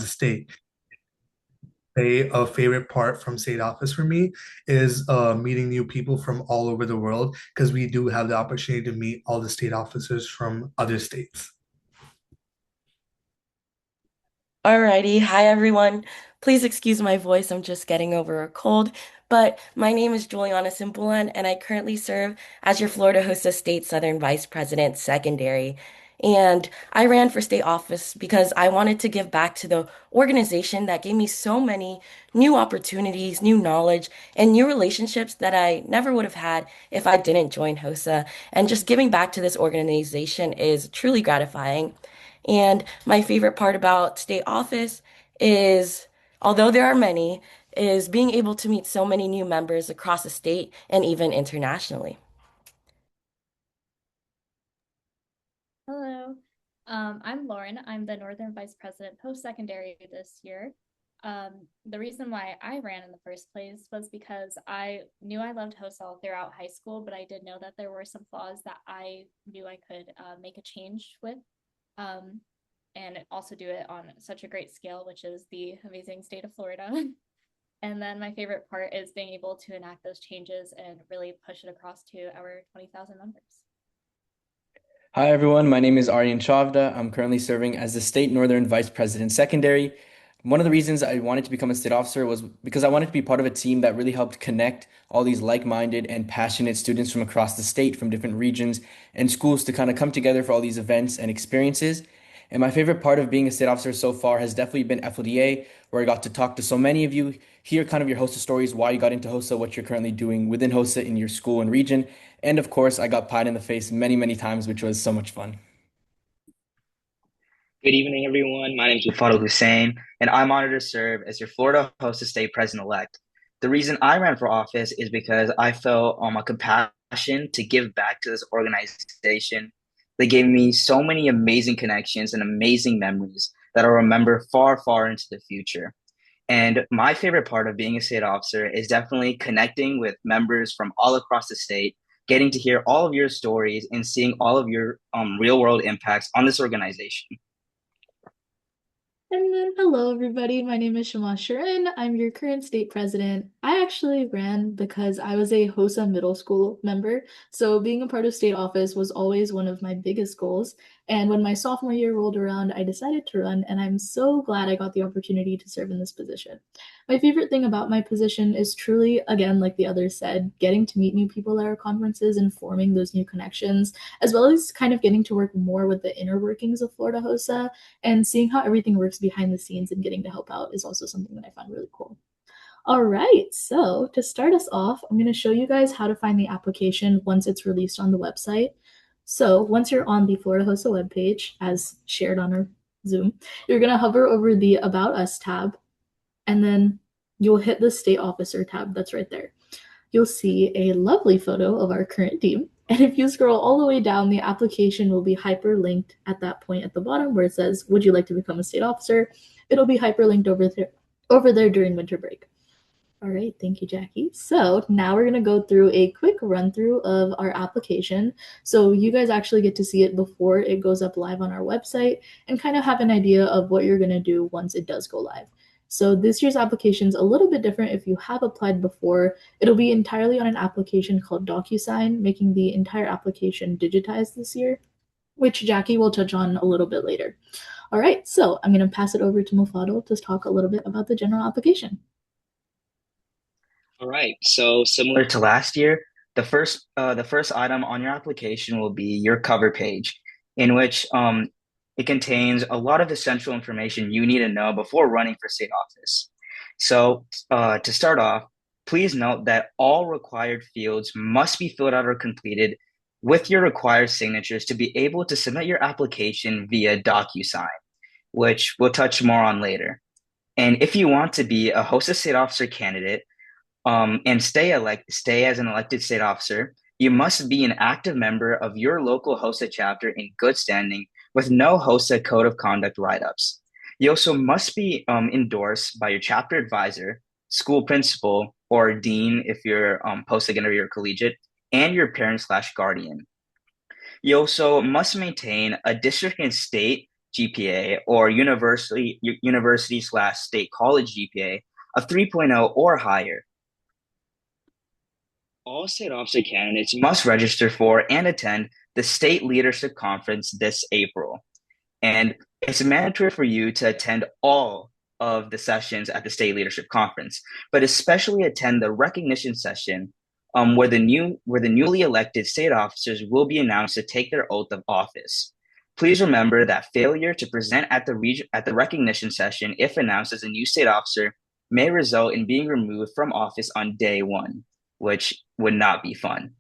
HOSA State. A favorite part from state office for me is meeting new people from all over the world because we do have the opportunity to meet all the state officers from other states. Alrighty, hi everyone. Please excuse my voice, I'm just getting over a cold. But my name is Juliana Simpulan, and I currently serve as your Florida HOSA State Southern Vice President Secondary. And I ran for state office because I wanted to give back to the organization that gave me so many new opportunities, new knowledge, and new relationships that I never would have had if I didn't join HOSA. And just giving back to this organization is truly gratifying. And my favorite part about state office is, although there are many, is being able to meet so many new members across the state and even internationally. Hello, I'm Lauren. I'm the Northern Vice President post-secondary this year. The reason why I ran in the first place was because I knew I loved HOSA throughout high school, but I did know that there were some flaws that I knew I could make a change with, um, and also do it on such a great scale, which is the amazing state of Florida. And then my favorite part is being able to enact those changes and really push it across to our 20,000 members. Hi, everyone. My name is Aryan Chavda. I'm currently serving as the State Northern Vice President Secondary. One of the reasons I wanted to become a state officer was because I wanted to be part of a team that really helped connect all these like-minded and passionate students from across the state, from different regions and schools to kind of come together for all these events and experiences. And my favorite part of being a state officer so far has definitely been FLDA, where I got to talk to so many of you, hear kind of your HOSA stories, why you got into HOSA, what you're currently doing within HOSA in your school and region. And of course, I got pied in the face many, many times, which was so much fun. Good evening, everyone. My name is Mufaddal Hussein, and I'm honored to serve as your Florida HOSA State President-elect. The reason I ran for office is because I felt a compassion to give back to this organization. They gave me so many amazing connections and amazing memories that I'll remember far, far into the future. And my favorite part of being a state officer is definitely connecting with members from all across the state, getting to hear all of your stories and seeing all of your real world impacts on this organization. And then, hello everybody. My name is Shama Sharin. I'm your current state president. I actually ran because I was a HOSA middle school member. So being a part of state office was always one of my biggest goals. And when my sophomore year rolled around, I decided to run, and I'm so glad I got the opportunity to serve in this position. My favorite thing about my position is truly, again, like the others said, getting to meet new people at our conferences and forming those new connections, as well as kind of getting to work more with the inner workings of Florida HOSA and seeing how everything works behind the scenes and getting to help out is also something that I find really cool. All right, so to start us off, I'm going to show you guys how to find the application once it's released on the website. So once you're on the Florida HOSA webpage, as shared on our Zoom, you're going to hover over the About Us tab, and then you'll hit the State Officer tab that's right there. You'll see a lovely photo of our current team. And if you scroll all the way down, the application will be hyperlinked at that point at the bottom where it says, would you like to become a state officer? It'll be hyperlinked over there during winter break. All right, thank you, Jackie. So now we're going to go through a quick run through of our application. So you guys actually get to see it before it goes up live on our website and kind of have an idea of what you're going to do once it does go live. So this year's application is a little bit different. If you have applied before, it'll be entirely on an application called DocuSign, making the entire application digitized this year, which Jackie will touch on a little bit later. All right, so I'm going to pass it over to Mufado to talk a little bit about the general application. All right. So similar to last year, the first item on your application will be your cover page, in which it contains a lot of essential information you need to know before running for state office. So to start off, please note that all required fields must be filled out or completed with your required signatures to be able to submit your application via DocuSign, which we'll touch more on later. And if you want to be a HOSA state officer candidate, and stay as an elected state officer, you must be an active member of your local HOSA chapter in good standing with no HOSA code of conduct write-ups. You also must be endorsed by your chapter advisor, school principal, or dean if you're post-secondary or collegiate, and your parent/guardian. You also must maintain a district and state GPA or university/state college GPA of 3.0 or higher. All state officer candidates must register for and attend the State Leadership Conference this April. And it's mandatory for you to attend all of the sessions at the State Leadership Conference, but especially attend the recognition session where the newly elected state officers will be announced to take their oath of office. Please remember that failure to present at the recognition session, if announced as a new state officer, may result in being removed from office on day one, which would not be fun.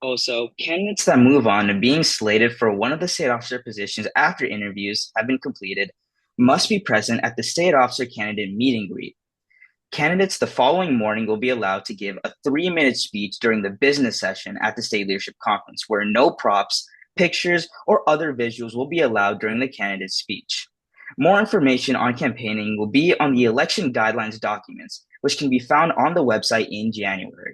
Also, candidates that move on to being slated for one of the state officer positions after interviews have been completed must be present at the state officer candidate meet and greet. Candidates the following morning will be allowed to give a 3-minute speech during the business session at the State Leadership Conference, where no props, pictures, or other visuals will be allowed during the candidate's speech. More information on campaigning will be on the election guidelines documents, which can be found on the website in January.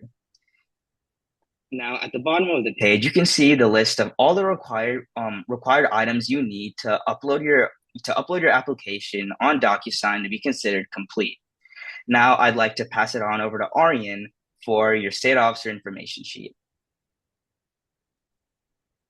Now, at the bottom of the page, you can see the list of all the required items you need to upload your application on DocuSign to be considered complete. Now, I'd like to pass it on over to Aryan for your state officer information sheet.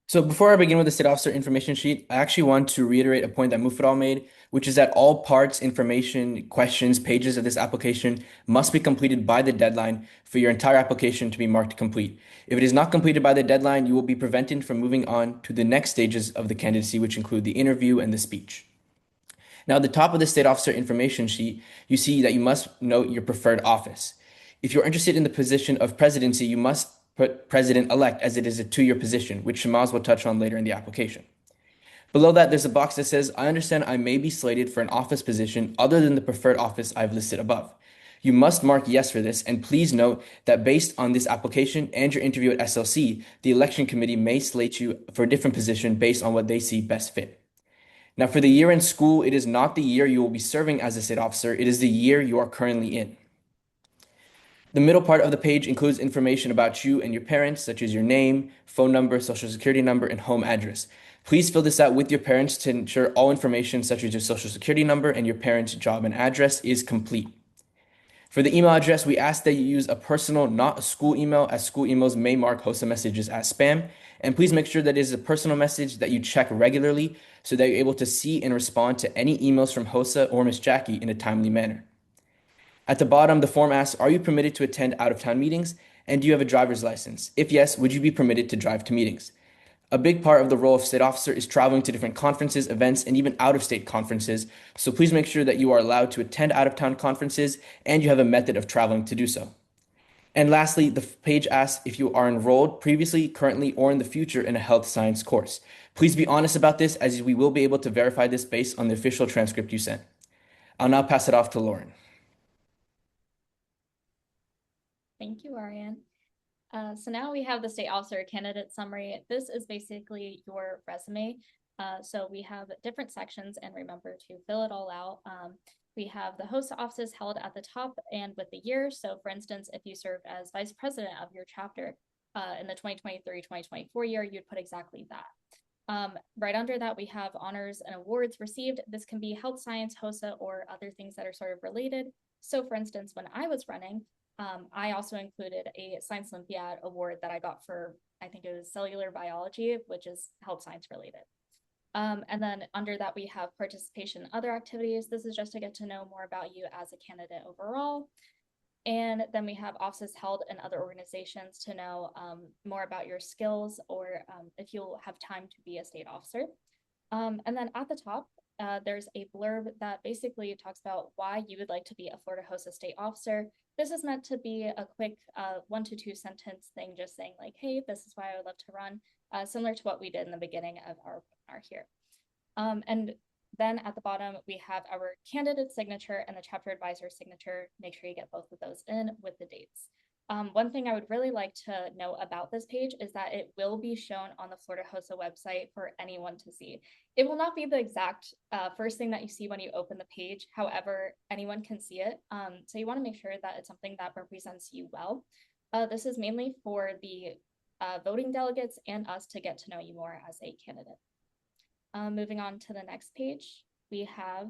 So before I begin with the state officer information sheet, I actually want to reiterate a point that Mufidal made, which is that all parts, information, questions, pages of this application must be completed by the deadline for your entire application to be marked complete. If it is not completed by the deadline, you will be prevented from moving on to the next stages of the candidacy, which include the interview and the speech. Now, at the top of the state officer information sheet, you see that you must note your preferred office. If you're interested in the position of presidency, you must put president-elect, as it is a 2-year position, which Shamaz will touch on later in the application. Below that, there's a box that says, I understand I may be slated for an office position other than the preferred office I've listed above. You must mark yes for this, and please note that based on this application and your interview at SLC, the election committee may slate you for a different position based on what they see best fit. Now, for the year in school, it is not the year you will be serving as a state officer, it is the year you are currently in. The middle part of the page includes information about you and your parents, such as your name, phone number, social security number, and home address. Please fill this out with your parents to ensure all information, such as your social security number and your parents' job and address, is complete. For the email address, we ask that you use a personal, not a school email, as school emails may mark HOSA messages as spam. And please make sure that it is a personal message that you check regularly so that you're able to see and respond to any emails from HOSA or Miss Jackie in a timely manner. At the bottom, the form asks, are you permitted to attend out-of-town meetings? And do you have a driver's license? If yes, would you be permitted to drive to meetings? A big part of the role of state officer is traveling to different conferences, events, and even out-of-state conferences. So please make sure that you are allowed to attend out-of-town conferences and you have a method of traveling to do so. And lastly, the page asks if you are enrolled previously, currently, or in the future in a health science course. Please be honest about this, as we will be able to verify this based on the official transcript you sent. I'll now pass it off to Lauren. Thank you, Aryan. So now we have the state officer candidate summary. This is basically your resume. So we have different sections, and remember to fill it all out. We have the HOSA offices held at the top and with the year. So for instance, if you served as vice president of your chapter in the 2023-2024 year, you'd put exactly that. Right under that, we have honors and awards received. This can be health science, HOSA, or other things that are sort of related. So for instance, when I was running, I also included a Science Olympiad award that I got for, I think it was cellular biology, which is health science related. And then under that, we have participation in other activities. This is just to get to know more about you as a candidate overall. And then we have offices held in other organizations to know more about your skills, or if you'll have time to be a state officer. And then at the top, there's a blurb that basically talks about why you would like to be a Florida HOSA state officer. This is meant to be a quick 1 to 2 sentence thing, just saying like, hey, this is why I would love to run, similar to what we did in the beginning of our webinar here. And then at the bottom, we have our candidate signature and the chapter advisor signature. Make sure you get both of those in with the dates. One thing I would really like to know about this page is that it will be shown on the Florida HOSA website for anyone to see. It will not be the exact first thing that you see when you open the page. However, anyone can see it. So you want to make sure that it's something that represents you well. This is mainly for the voting delegates and us to get to know you more as a candidate. Moving on to the next page, we have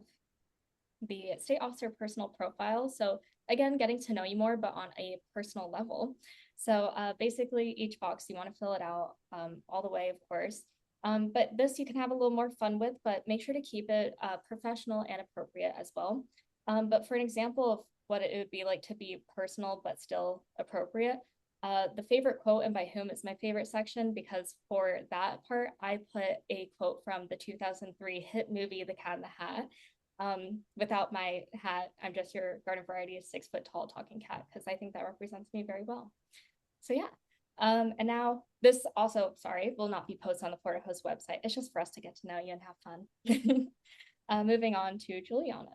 the state officer personal profile. So again, getting to know you more, but on a personal level. So basically each box, you want to fill it out all the way, of course. But this you can have a little more fun with, but make sure to keep it professional and appropriate as well. But for an example of what it would be like to be personal, but still appropriate, the favorite quote and by whom is my favorite section, because for that part, I put a quote from the 2003 hit movie, The Cat in the Hat. Without my hat, I'm just your garden variety 6 foot tall talking cat, because I think that represents me very well. So yeah. And now this also, sorry, will not be posted on the Florida Host website. It's just for us to get to know you and have fun. Moving on to Juliana.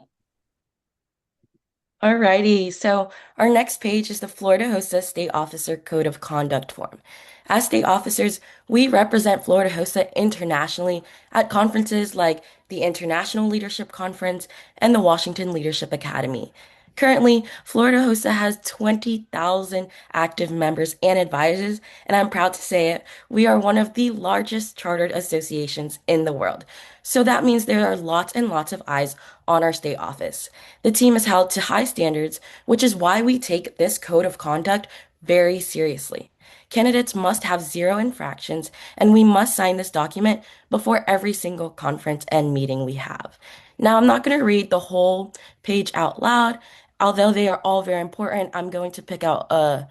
Alrighty, so our next page is the Florida HOSA State Officer Code of Conduct form. As state officers, we represent Florida HOSA internationally at conferences like the International Leadership Conference and the Washington Leadership Academy. Currently, Florida HOSA has 20,000 active members and advisors, and I'm proud to say it, we are one of the largest chartered associations in the world. So that means there are lots and lots of eyes on our state office. The team is held to high standards, which is why we take this code of conduct very seriously. Candidates must have zero infractions, and we must sign this document before every single conference and meeting we have. Now, I'm not going to read the whole page out loud. Although they are all very important, I'm going to pick out a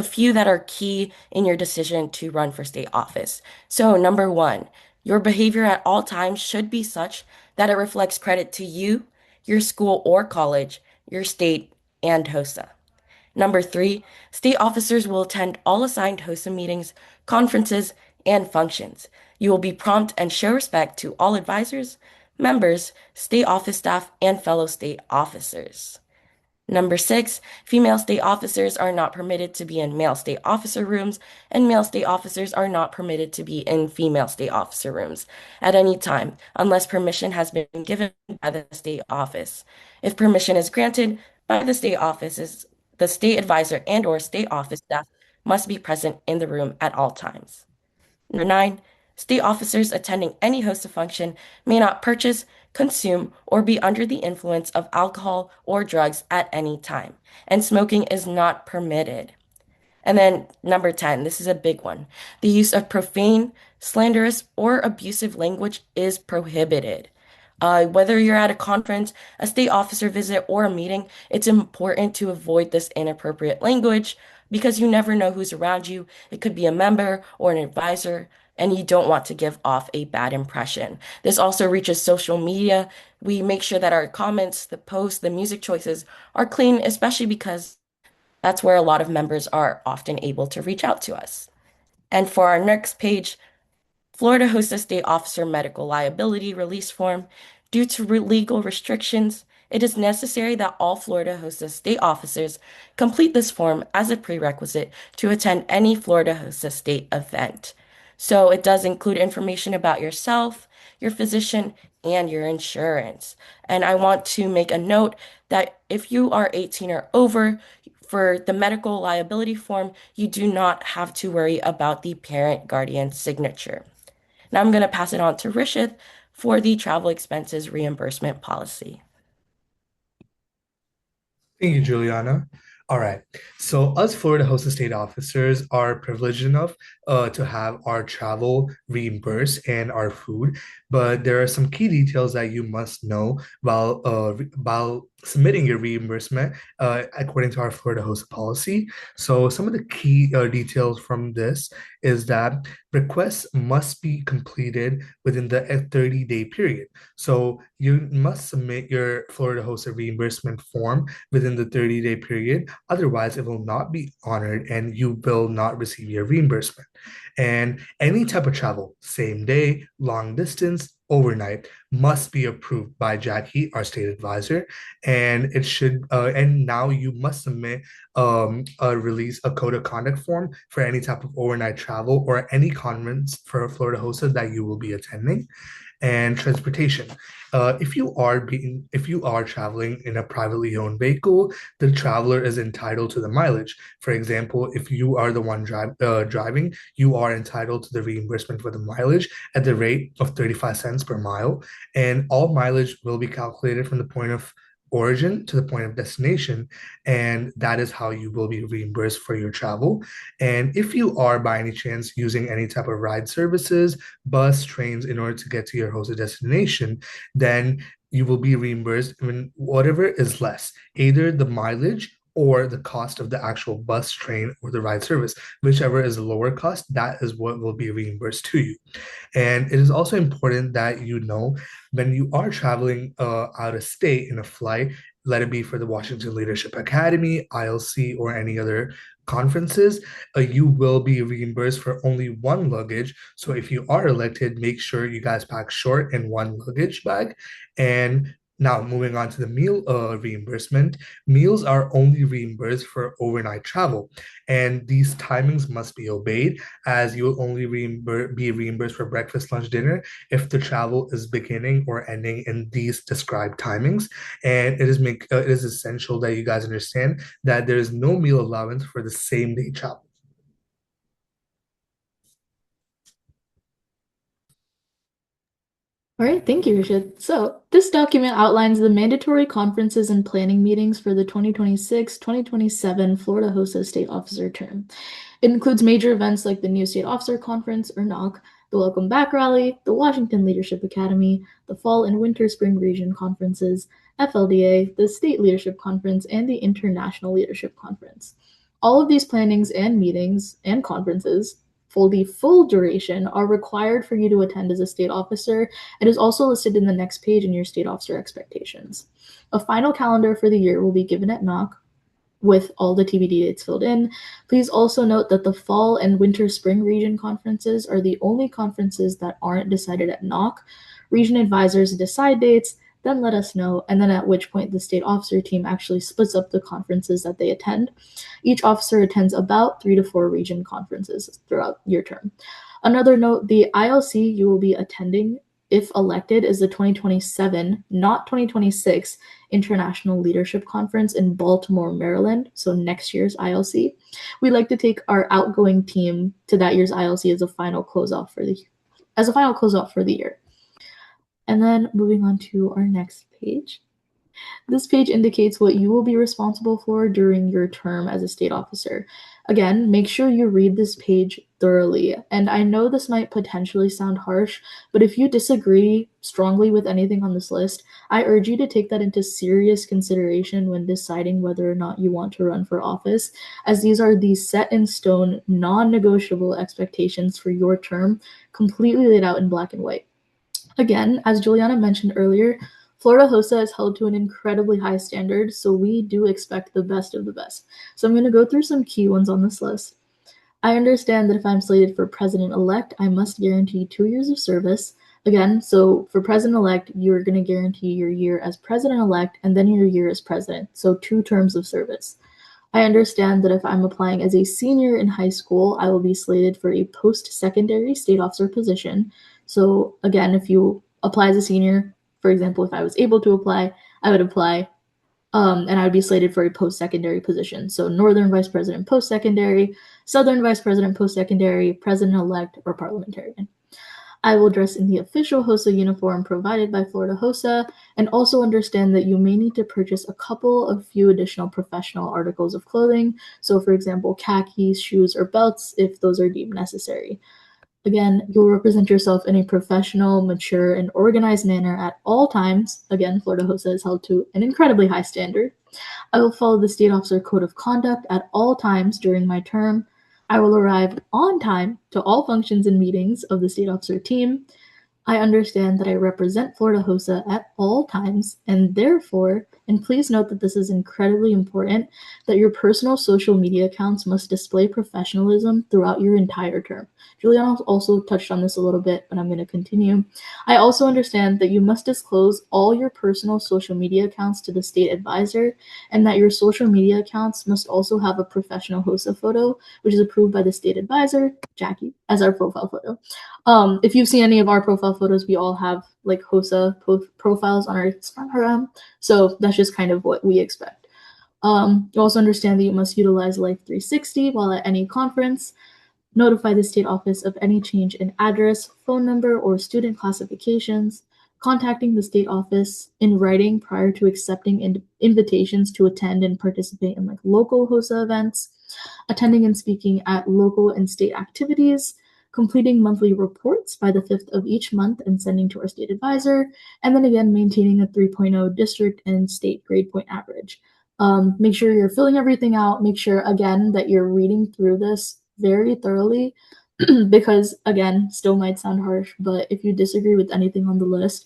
few that are key in your decision to run for state office. So, number one, your behavior at all times should be such that it reflects credit to you, your school or college, your state, and HOSA. Number three, state officers will attend all assigned HOSA meetings, conferences, and functions. You will be prompt and show respect to all advisors, members, state office staff, and fellow state officers. Number six, female state officers are not permitted to be in male state officer rooms, and male state officers are not permitted to be in female state officer rooms at any time, unless permission has been given by the state office. If permission is granted by the state offices, the state advisor and/or state office staff must be present in the room at all times. Number nine, state officers attending any HOSA function may not purchase, consume, or be under the influence of alcohol or drugs at any time, and smoking is not permitted. And then number 10, this is a big one. The use of profane, slanderous, or abusive language is prohibited. Whether you're at a conference, a state officer visit, or a meeting, it's important to avoid this inappropriate language because you never know who's around you. It could be a member or an advisor, and you don't want to give off a bad impression. This also reaches social media. We make sure that our comments, the posts, the music choices are clean, especially because that's where a lot of members are often able to reach out to us. And for our next page, Florida HOSA State Officer Medical Liability Release Form. Due to legal restrictions, it is necessary that all Florida HOSA state officers complete this form as a prerequisite to attend any Florida HOSA state event. So it does include information about yourself, your physician, and your insurance. And I want to make a note that if you are 18 or over, for the medical liability form, you do not have to worry about the parent guardian signature. Now I'm going to pass it on to Rishith for the travel expenses reimbursement policy. Thank you, Juliana. All right. So us Florida HOSA state officers are privileged enough to have our travel reimbursed and our food, but there are some key details that you must know while submitting your reimbursement according to our Florida HOSA policy. So some of the key details from this is that requests must be completed within the 30-day period. So you must submit your Florida HOSA reimbursement form within the 30-day period. Otherwise, it will not be honored and you will not receive your reimbursement. And any type of travel, same day, long distance, overnight, must be approved by Jackie, our state advisor, and it should. And now you must submit a code of conduct form for any type of overnight travel or any conference for Florida HOSA that you will be attending. and transportation. If you are traveling in a privately owned vehicle, the traveler is entitled to the mileage. For example, if you are the one driving, you are entitled to the reimbursement for the mileage at the rate of 35 cents per mile, and all mileage will be calculated from the point of origin to the point of destination, and that is how you will be reimbursed for your travel. And if you are by any chance using any type of ride services, bus, trains, in order to get to your hosted destination, then you will be reimbursed when whatever is less, either the mileage or the cost of the actual bus, train, or the ride service. Whichever is the lower cost, that is what will be reimbursed to you. And it is also important that you know when you are traveling out of state in a flight, let it be for the Washington Leadership Academy, ILC, or any other conferences, you will be reimbursed for only one luggage. So if you are elected, make sure you guys pack short and one luggage bag. And now, moving on to the meal reimbursement, meals are only reimbursed for overnight travel, and these timings must be obeyed, as you will only be reimbursed for breakfast, lunch, dinner if the travel is beginning or ending in these described timings. And it is essential that you guys understand that there is no meal allowance for the same day travel. All right, thank you, Rashid. So, this document outlines the mandatory conferences and planning meetings for the 2026-2027 Florida HOSA State Officer term. It includes major events like the New State Officer Conference, or NOC, the Welcome Back Rally, the Washington Leadership Academy, the Fall and Winter Spring Region Conferences, FLDA, the State Leadership Conference, and the International Leadership Conference. All of these plannings and meetings and conferences for the full duration are required for you to attend as a state officer. It is also listed in the next page in your state officer expectations. A final calendar for the year will be given at NOC with all the TBD dates filled in. Please also note that the fall and winter spring region conferences are the only conferences that aren't decided at NOC. Region advisors decide dates, then let us know, and then at which point the state officer team actually splits up the conferences that they attend. Each officer attends about 3 to 4 region conferences throughout your term. Another note, the ILC you will be attending, if elected, is the 2027, not 2026, International Leadership Conference in Baltimore, Maryland, so next year's ILC. We like to take our outgoing team to that year's ILC as a final closeout for the year. And then moving on to our next page. This page indicates what you will be responsible for during your term as a state officer. Again, make sure you read this page thoroughly. And I know this might potentially sound harsh, but if you disagree strongly with anything on this list, I urge you to take that into serious consideration when deciding whether or not you want to run for office, as these are the set in stone, non-negotiable expectations for your term, completely laid out in black and white. Again, as Juliana mentioned earlier, Florida HOSA is held to an incredibly high standard, so we do expect the best of the best. So I'm going to go through some key ones on this list. I understand that if I'm slated for president-elect, I must guarantee 2 years of service. Again, so for president-elect, you're going to guarantee your year as president-elect and then your year as president, so 2 terms of service. I understand that if I'm applying as a senior in high school, I will be slated for a post-secondary state officer position. So again, if you apply as a senior, for example, if I was able to apply, I would apply, and I would be slated for a post-secondary position. So Northern Vice President post-secondary, Southern Vice President post-secondary, President-elect, or parliamentarian. I will dress in the official HOSA uniform provided by Florida HOSA, and also understand that you may need to purchase a couple of few additional professional articles of clothing. So for example, khakis, shoes, or belts if those are deemed necessary. Again, you'll represent yourself in a professional, mature, and organized manner at all times. Again, Florida HOSA is held to an incredibly high standard. I will follow the State Officer Code of Conduct at all times during my term. I will arrive on time to all functions and meetings of the State Officer team. I understand that I represent Florida HOSA at all times, and therefore, and please note that this is incredibly important, that your personal social media accounts must display professionalism throughout your entire term. Juliana also touched on this a little bit, but I'm going to continue. I also understand that you must disclose all your personal social media accounts to the state advisor, and that your social media accounts must also have a professional HOSA photo, which is approved by the state advisor, Jackie, as our profile photo. If you've seen any of our profile profile photos, we all have like HOSA profiles on our Instagram. So that's just kind of what we expect. You also understand that you must utilize Life 360 while at any conference. Notify the state office of any change in address, phone number, or student classifications. Contacting the state office in writing prior to accepting invitations to attend and participate in like local HOSA events. Attending and speaking at local and state activities. Completing monthly reports by the 5th of each month and sending to our state advisor. And then again, maintaining a 3.0 district and state grade point average. Make sure you're filling everything out. Make sure, again, that you're reading through this very thoroughly because, again, still might sound harsh, but if you disagree with anything on the list,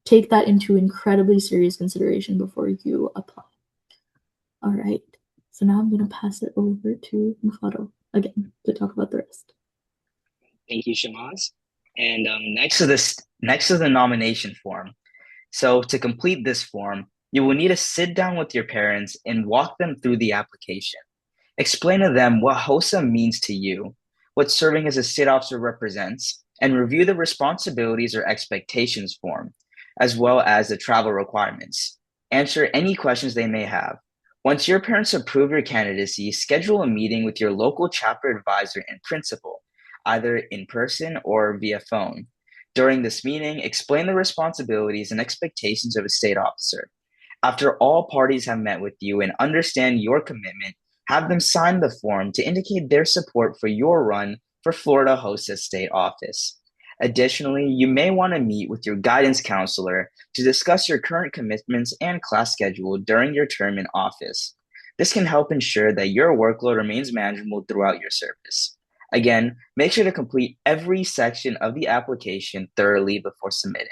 take that into incredibly serious consideration before you apply. All right. So now I'm going to pass it over to Mufado again to talk about the rest. Thank you, Shamaz. And next is the nomination form. So to complete this form, you will need to sit down with your parents and walk them through the application. Explain to them what HOSA means to you, what serving as a state officer represents, and review the responsibilities or expectations form, as well as the travel requirements. Answer any questions they may have. Once your parents approve your candidacy, schedule a meeting with your local chapter advisor and principal, either in person or via phone. During this meeting, explain the responsibilities and expectations of a state officer. After all parties have met with you and understand your commitment, have them sign the form to indicate their support for your run for Florida HOSA State Office. Additionally, you may want to meet with your guidance counselor to discuss your current commitments and class schedule during your term in office. This can help ensure that your workload remains manageable throughout your service. Again, make sure to complete every section of the application thoroughly before submitting.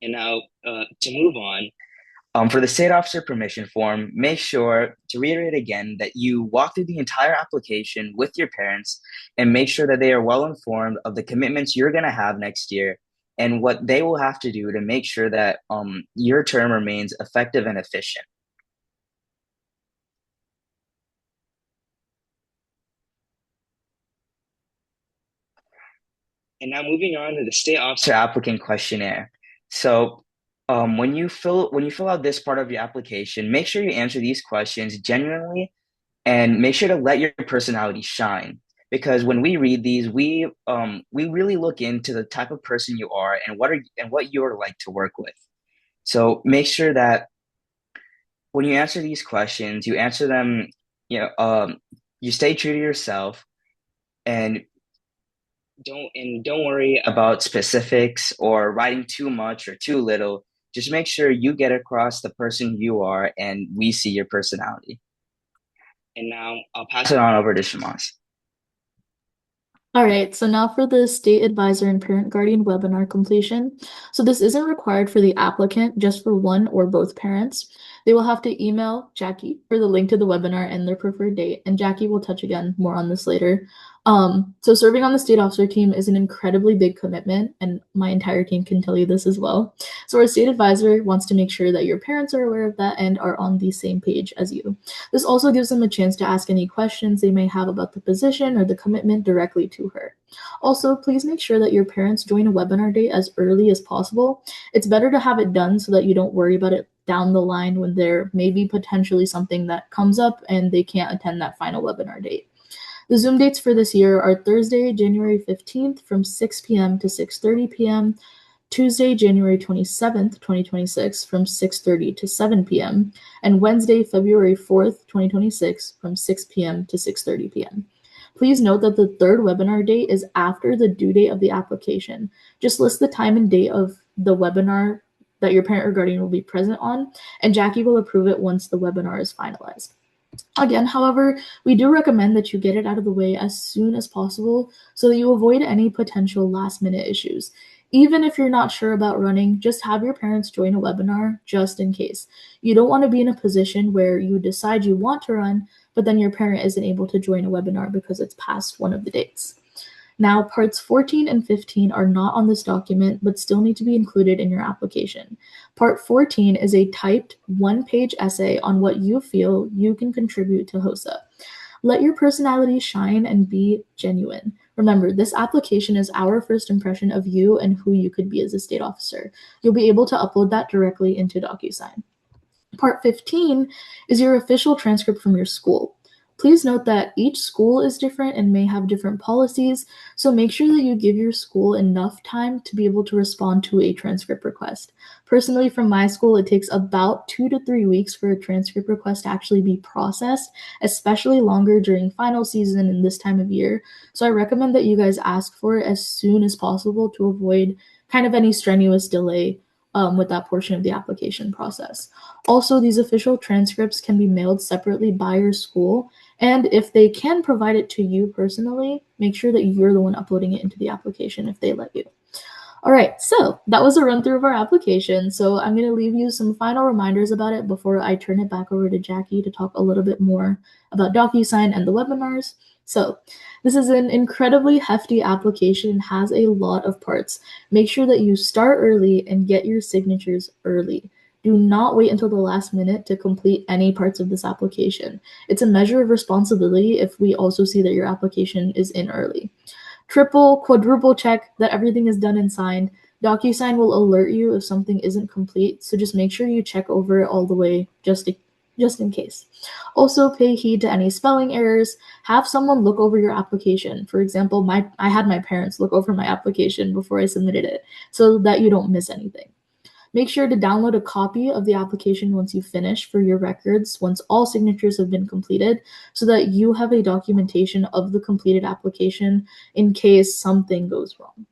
And now to move on, for the state officer permission form, make sure to reiterate again that you walk through the entire application with your parents and make sure that they are well informed of the commitments you're going to have next year and what they will have to do to make sure that your term remains effective and efficient. And now moving on to the state officer applicant questionnaire. So when you fill out this part of your application, make sure you answer these questions genuinely and make sure to let your personality shine. Because when we read these, we really look into the type of person you are and what you're like to work with. So make sure that when you answer these questions, you answer them, you stay true to yourself and don't worry about specifics or writing too much or too little. Just make sure you get across the person you are and we see your personality. And now I'll pass it on over to Shamaz. All right, so now for the state advisor and parent guardian webinar completion. So this isn't required for the applicant, just for one or both parents. They will have to email Jackie for the link to the webinar and their preferred date, and Jackie will touch again more on this later. So serving on the state officer team is an incredibly big commitment, and my entire team can tell you this as well. So our state advisor wants to make sure that your parents are aware of that and are on the same page as you. This also gives them a chance to ask any questions they may have about the position or the commitment directly to her. Also, please make sure that your parents join a webinar date as early as possible. It's better to have it done so that you don't worry about it down the line when there may be potentially something that comes up and they can't attend that final webinar date. The Zoom dates for this year are Thursday, January 15th from 6 p.m. to 6:30 p.m., Tuesday, January 27th, 2026 from 6:30 to 7 p.m., and Wednesday, February 4th, 2026 from 6 p.m. to 6:30 p.m. Please note that the third webinar date is after the due date of the application. Just list the time and date of the webinar that your parent or guardian will be present on, and Jackie will approve it once the webinar is finalized. Again, however, we do recommend that you get it out of the way as soon as possible so that you avoid any potential last-minute issues. Even if you're not sure about running, just have your parents join a webinar just in case. You don't want to be in a position where you decide you want to run, but then your parent isn't able to join a webinar because it's past one of the dates. Now, parts 14 and 15 are not on this document, but still need to be included in your application. Part 14 is a typed one-page essay on what you feel you can contribute to HOSA. Let your personality shine and be genuine. Remember, this application is our first impression of you and who you could be as a state officer. You'll be able to upload that directly into DocuSign. Part 15 is your official transcript from your school. Please note that each school is different and may have different policies, so make sure that you give your school enough time to be able to respond to a transcript request. Personally, from my school, it takes about 2 to 3 weeks for a transcript request to actually be processed, especially longer during final season and this time of year. So I recommend that you guys ask for it as soon as possible to avoid kind of any strenuous delay with that portion of the application process. Also, these official transcripts can be mailed separately by your school, and if they can provide it to you personally, make sure that you're the one uploading it into the application if they let you. All right, so that was a run through of our application. So I'm going to leave you some final reminders about it before I turn it back over to Jackie to talk a little bit more about DocuSign and the webinars. So this is an incredibly hefty application and has a lot of parts. Make sure that you start early and get your signatures early. Do not wait until the last minute to complete any parts of this application. It's a measure of responsibility if we also see that your application is in early. Triple, quadruple check that everything is done and signed. DocuSign will alert you if something isn't complete, so just make sure you check over it all the way just in case. Also, pay heed to any spelling errors. Have someone look over your application. For example, I had my parents look over my application before I submitted it so that you don't miss anything. Make sure to download a copy of the application once you finish for your records once all signatures have been completed so that you have a documentation of the completed application in case something goes wrong.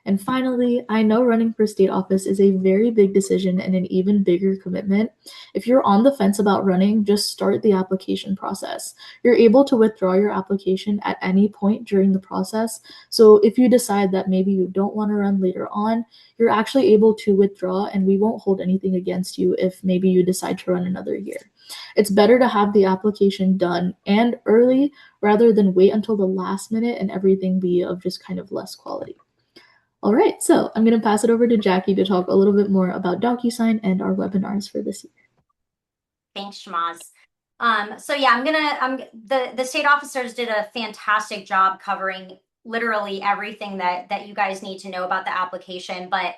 And finally, I know running for state office is a very big decision and an even bigger commitment. If you're on the fence about running, just start the application process. You're able to withdraw your application at any point during the process. So if you decide that maybe you don't want to run later on, you're actually able to withdraw and we won't hold anything against you if maybe you decide to run another year. It's better to have the application done and early rather than wait until the last minute and everything be of just kind of less quality. All right, so I'm going to pass it over to Jackie to talk a little bit more about DocuSign and our webinars for this year. Thanks, Shamaz. So yeah, the state officers did a fantastic job covering literally everything that you guys need to know about the application, but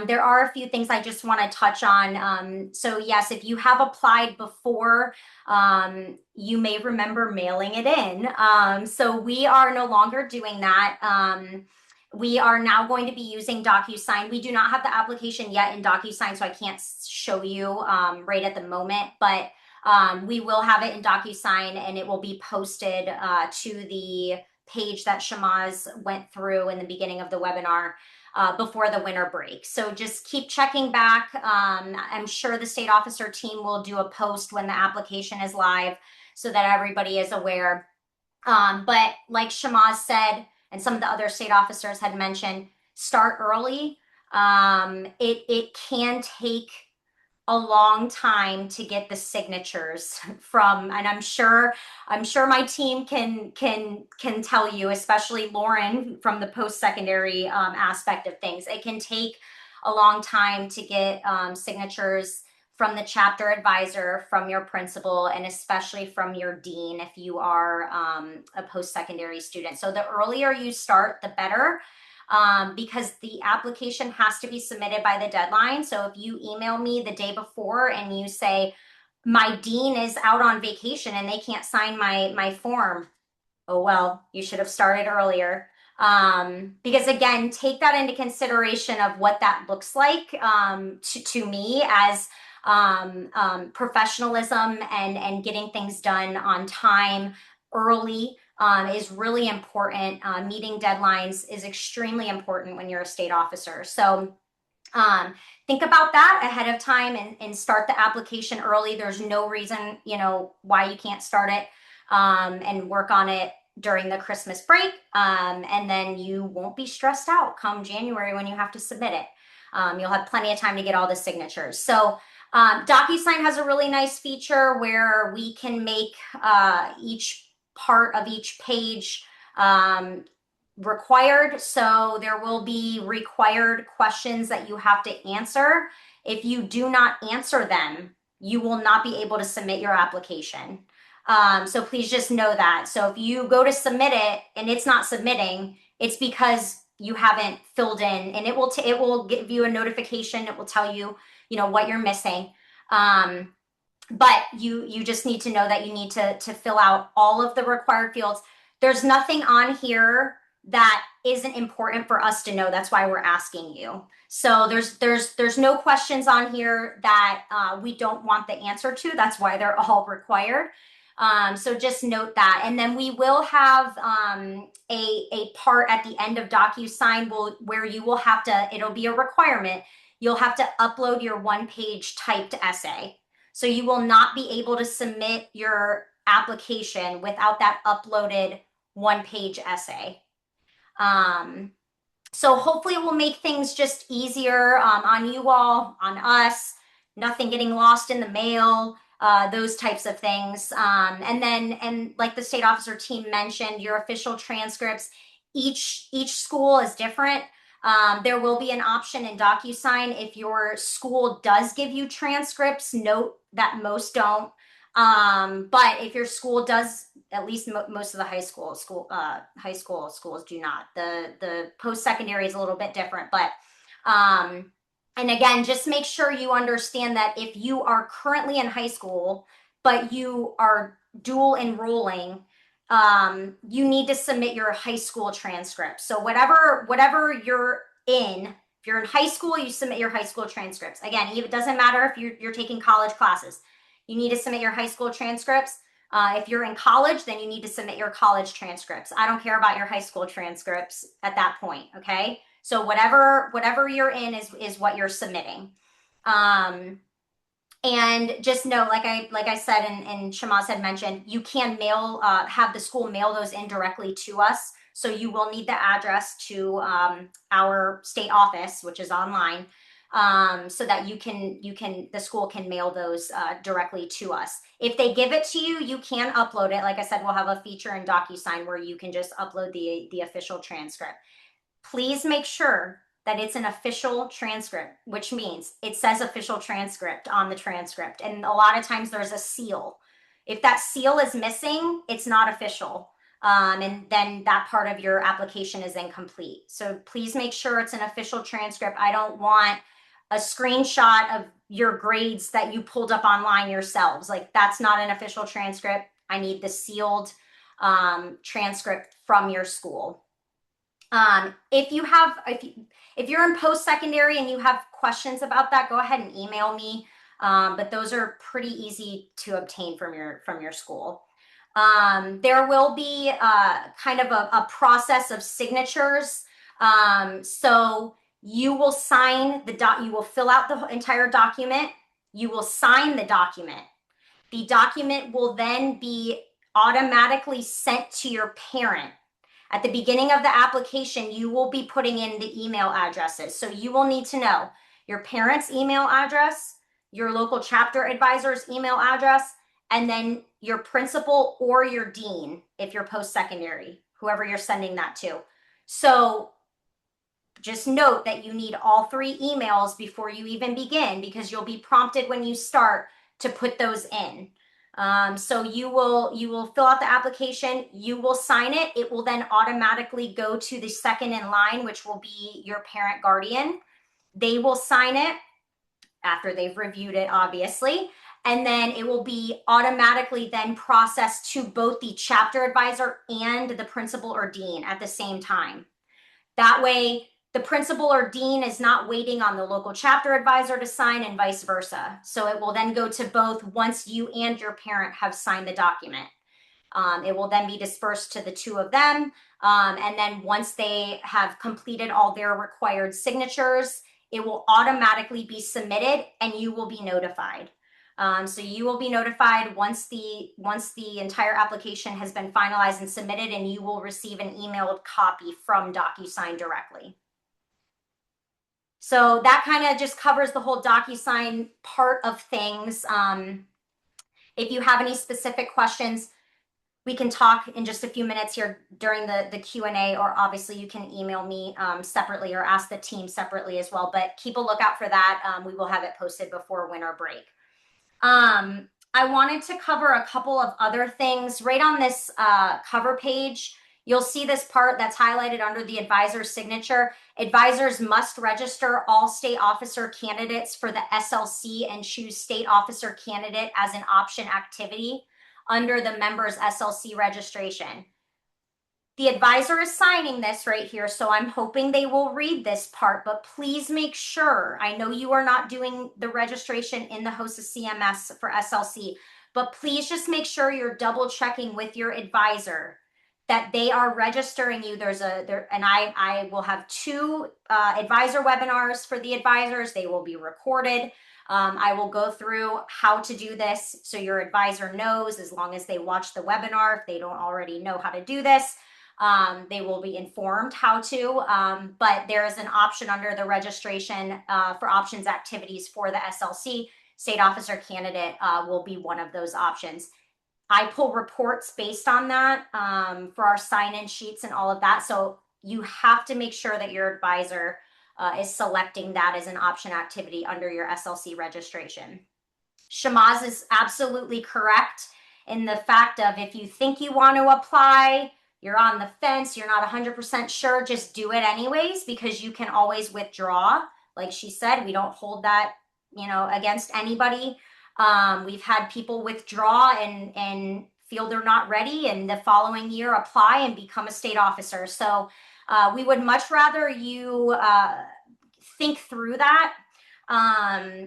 there are a few things I just want to touch on. So yes, if you have applied before, you may remember mailing it in. So we are no longer doing that. We are now going to be using DocuSign. We do not have the application yet in DocuSign, so I can't show you right at the moment, but we will have it in DocuSign and it will be posted to the page that Shamaz went through in the beginning of the webinar before the winter break. So just keep checking back. I'm sure the state officer team will do a post when the application is live so that everybody is aware. But like Shamaz said, and some of the other state officers had mentioned, start early. It can take a long time to get the signatures from, and I'm sure my team can tell you, especially Lauren from the post-secondary aspect of things. It can take a long time to get signatures from the chapter advisor, from your principal, and especially from your dean if you are a post-secondary student. So the earlier you start, the better, because the application has to be submitted by the deadline. So if you email me the day before and you say, my dean is out on vacation and they can't sign my form, oh, well, you should have started earlier. Because again, take that into consideration of what that looks like to me as professionalism and getting things done on time early is really important. Meeting deadlines is extremely important when you're a state officer. So think about that ahead of time and start the application early. There's no reason, why you can't start it and work on it during the Christmas break. And then you won't be stressed out come January when you have to submit it. You'll have plenty of time to get all the signatures. So DocuSign has a really nice feature where we can make each part of each page required. So there will be required questions that you have to answer. If you do not answer them, you will not be able to submit your application. So please just know that. So if you go to submit it and it's not submitting, it's because you haven't filled in, and it will give you a notification. It will tell you, what you're missing. But you just need to know that you need to fill out all of the required fields. There's nothing on here that isn't important for us to know. That's why we're asking you. So there's no questions on here that we don't want the answer to. That's why they're all required. So just note that. And then we will have a part at the end of DocuSign where you will have to, it'll be a requirement. You'll have to upload your one-page typed essay. So you will not be able to submit your application without that uploaded one-page essay. So hopefully it will make things just easier on you all, on us, nothing getting lost in the mail, those types of things. And like the state officer team mentioned, your official transcripts, each school is different. There will be an option in DocuSign if your school does give you transcripts. Note that most don't. But if your school does, at least most of the high school schools do not. The post-secondary is a little bit different, but and again, just make sure you understand that if you are currently in high school, but you are dual enrolling, you need to submit your high school transcript. So whatever you're in, if you're in high school, you submit your high school transcripts. Again, it doesn't matter if you're taking college classes. You need to submit your high school transcripts. If you're in college, then you need to submit your college transcripts. I don't care about your high school transcripts at that point, okay? So whatever you're in is what you're submitting. And just know, like I said, and Shamaz had mentioned, you can have the school mail those in directly to us. So you will need the address to our state office, which is online, so that the school can mail those directly to us. If they give it to you, you can upload it. Like I said, we'll have a feature in DocuSign where you can just upload the official transcript. Please make sure that it's an official transcript, which means it says official transcript on the transcript. And a lot of times there's a seal. If that seal is missing, it's not official. And then that part of your application is incomplete. So please make sure it's an official transcript. I don't want a screenshot of your grades that you pulled up online yourselves. Like, that's not an official transcript. I need the sealed transcript from your school. If you're in post-secondary and you have questions about that, go ahead and email me. But those are pretty easy to obtain from your school. There will be kind of a process of signatures. So you will sign you will fill out the entire document. You will sign the document. The document will then be automatically sent to your parent. At the beginning of the application, you will be putting in the email addresses. So you will need to know your parent's email address, your local chapter advisor's email address, and then your principal or your dean, if you're post-secondary, whoever you're sending that to. So just note that you need all three emails before you even begin, because you'll be prompted when you start to put those in. So you will fill out the application, you will sign it. It will then automatically go to the second in line, which will be your parent guardian. They will sign it after they've reviewed it, obviously. And then it will be automatically then processed to both the chapter advisor and the principal or dean at the same time. That way, the principal or dean is not waiting on the local chapter advisor to sign, and vice versa. So it will then go to both once you and your parent have signed the document. It will then be dispersed to the two of them. And then once they have completed all their required signatures, it will automatically be submitted and you will be notified. So you will be notified once the entire application has been finalized and submitted, and you will receive an emailed copy from DocuSign directly. So that kind of just covers the whole DocuSign part of things. If you have any specific questions, we can talk in just a few minutes here during the Q&A, or obviously you can email me separately or ask the team separately as well. But keep a lookout for that. We will have it posted before winter break. I wanted to cover a couple of other things. Right on this cover page, you'll see this part that's highlighted under the advisor's signature. Advisors must register all state officer candidates for the SLC and choose state officer candidate as an option activity under the member's SLC registration. The advisor is signing this right here, so I'm hoping they will read this part, but please make sure, I know you are not doing the registration in the HOSA CMS for SLC, but please just make sure you're double checking with your advisor that they are registering you. And I will have 2 advisor webinars for the advisors. They will be recorded. I will go through how to do this so your advisor knows, as long as they watch the webinar. If they don't already know how to do this, they will be informed how to, but there is an option under the registration for options activities for the SLC. State officer candidate will be one of those options. I pull reports based on that for our sign-in sheets and all of that. So you have to make sure that your advisor is selecting that as an option activity under your SLC registration. Shamaz is absolutely correct in the fact of, if you think you want to apply, you're on the fence, you're not 100% sure, just do it anyways, because you can always withdraw. Like she said, we don't hold that, against anybody. We've had people withdraw and feel they're not ready, and the following year apply and become a state officer. So we would much rather you think through that,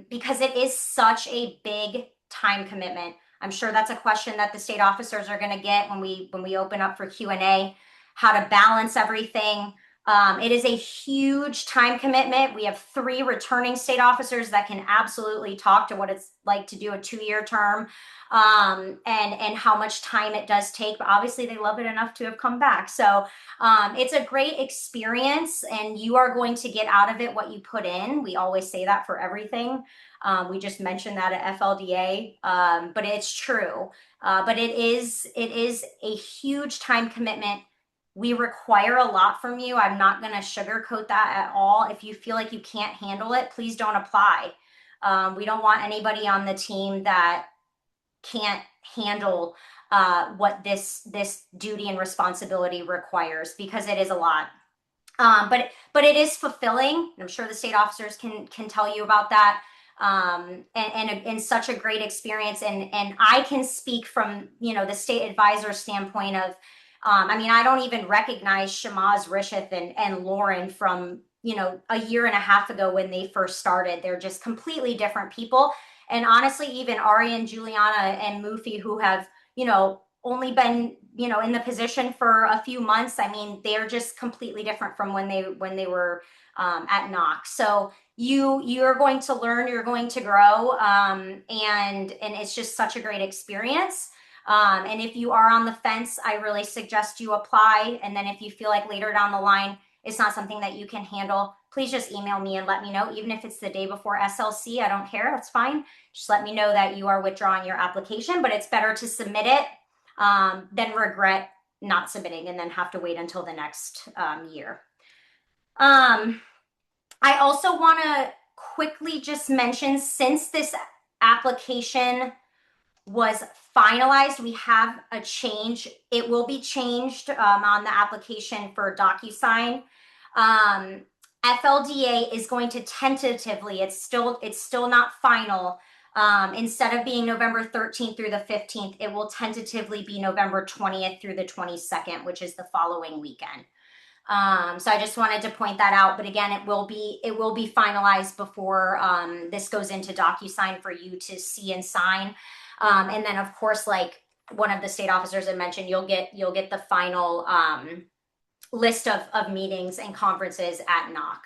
because it is such a big time commitment. I'm sure that's a question that the state officers are going to get when we open up for Q&A, how to balance everything. It is a huge time commitment. We have 3 returning state officers that can absolutely talk to what it's like to do a 2-year term, and how much time it does take. But obviously they love it enough to have come back. So it's a great experience, and you are going to get out of it what you put in. We always say that for everything. We just mentioned that at FLDA, but it's true. But it is a huge time commitment. We require a lot from you. I'm not going to sugarcoat that at all. If you feel like you can't handle it, please don't apply. We don't want anybody on the team that can't handle what this duty and responsibility requires, because it is a lot. But it is fulfilling. I'm sure the state officers can tell you about that. And such a great experience. And I can speak from, the state advisor standpoint of, I don't even recognize Shamaz, Rishith, and Lauren from, a year and a half ago when they first started. They're just completely different people. And honestly, even Ari and Juliana and Mufi, who have, only been, in the position for a few months, they're just completely different from when they were at Knox. So you're going to learn, you're going to grow, and it's just such a great experience. And if you are on the fence, I really suggest you apply. And then if you feel like later down the line it's not something that you can handle, please just email me and let me know. Even if it's the day before SLC, I don't care, that's fine. Just let me know that you are withdrawing your application. But it's better to submit it than regret not submitting and then have to wait until the next year. I also want to quickly just mention, since this application was finalized, we have a change. It will be changed on the application for DocuSign. FLDA is going to tentatively, it's still not final. Instead of being November 13th through the 15th, it will tentatively be November 20th through the 22nd, which is the following weekend. So I just wanted to point that out. But again, it will be finalized before this goes into DocuSign for you to see and sign. And then, of course, like one of the state officers had mentioned, you'll get the final list of meetings and conferences at NOC.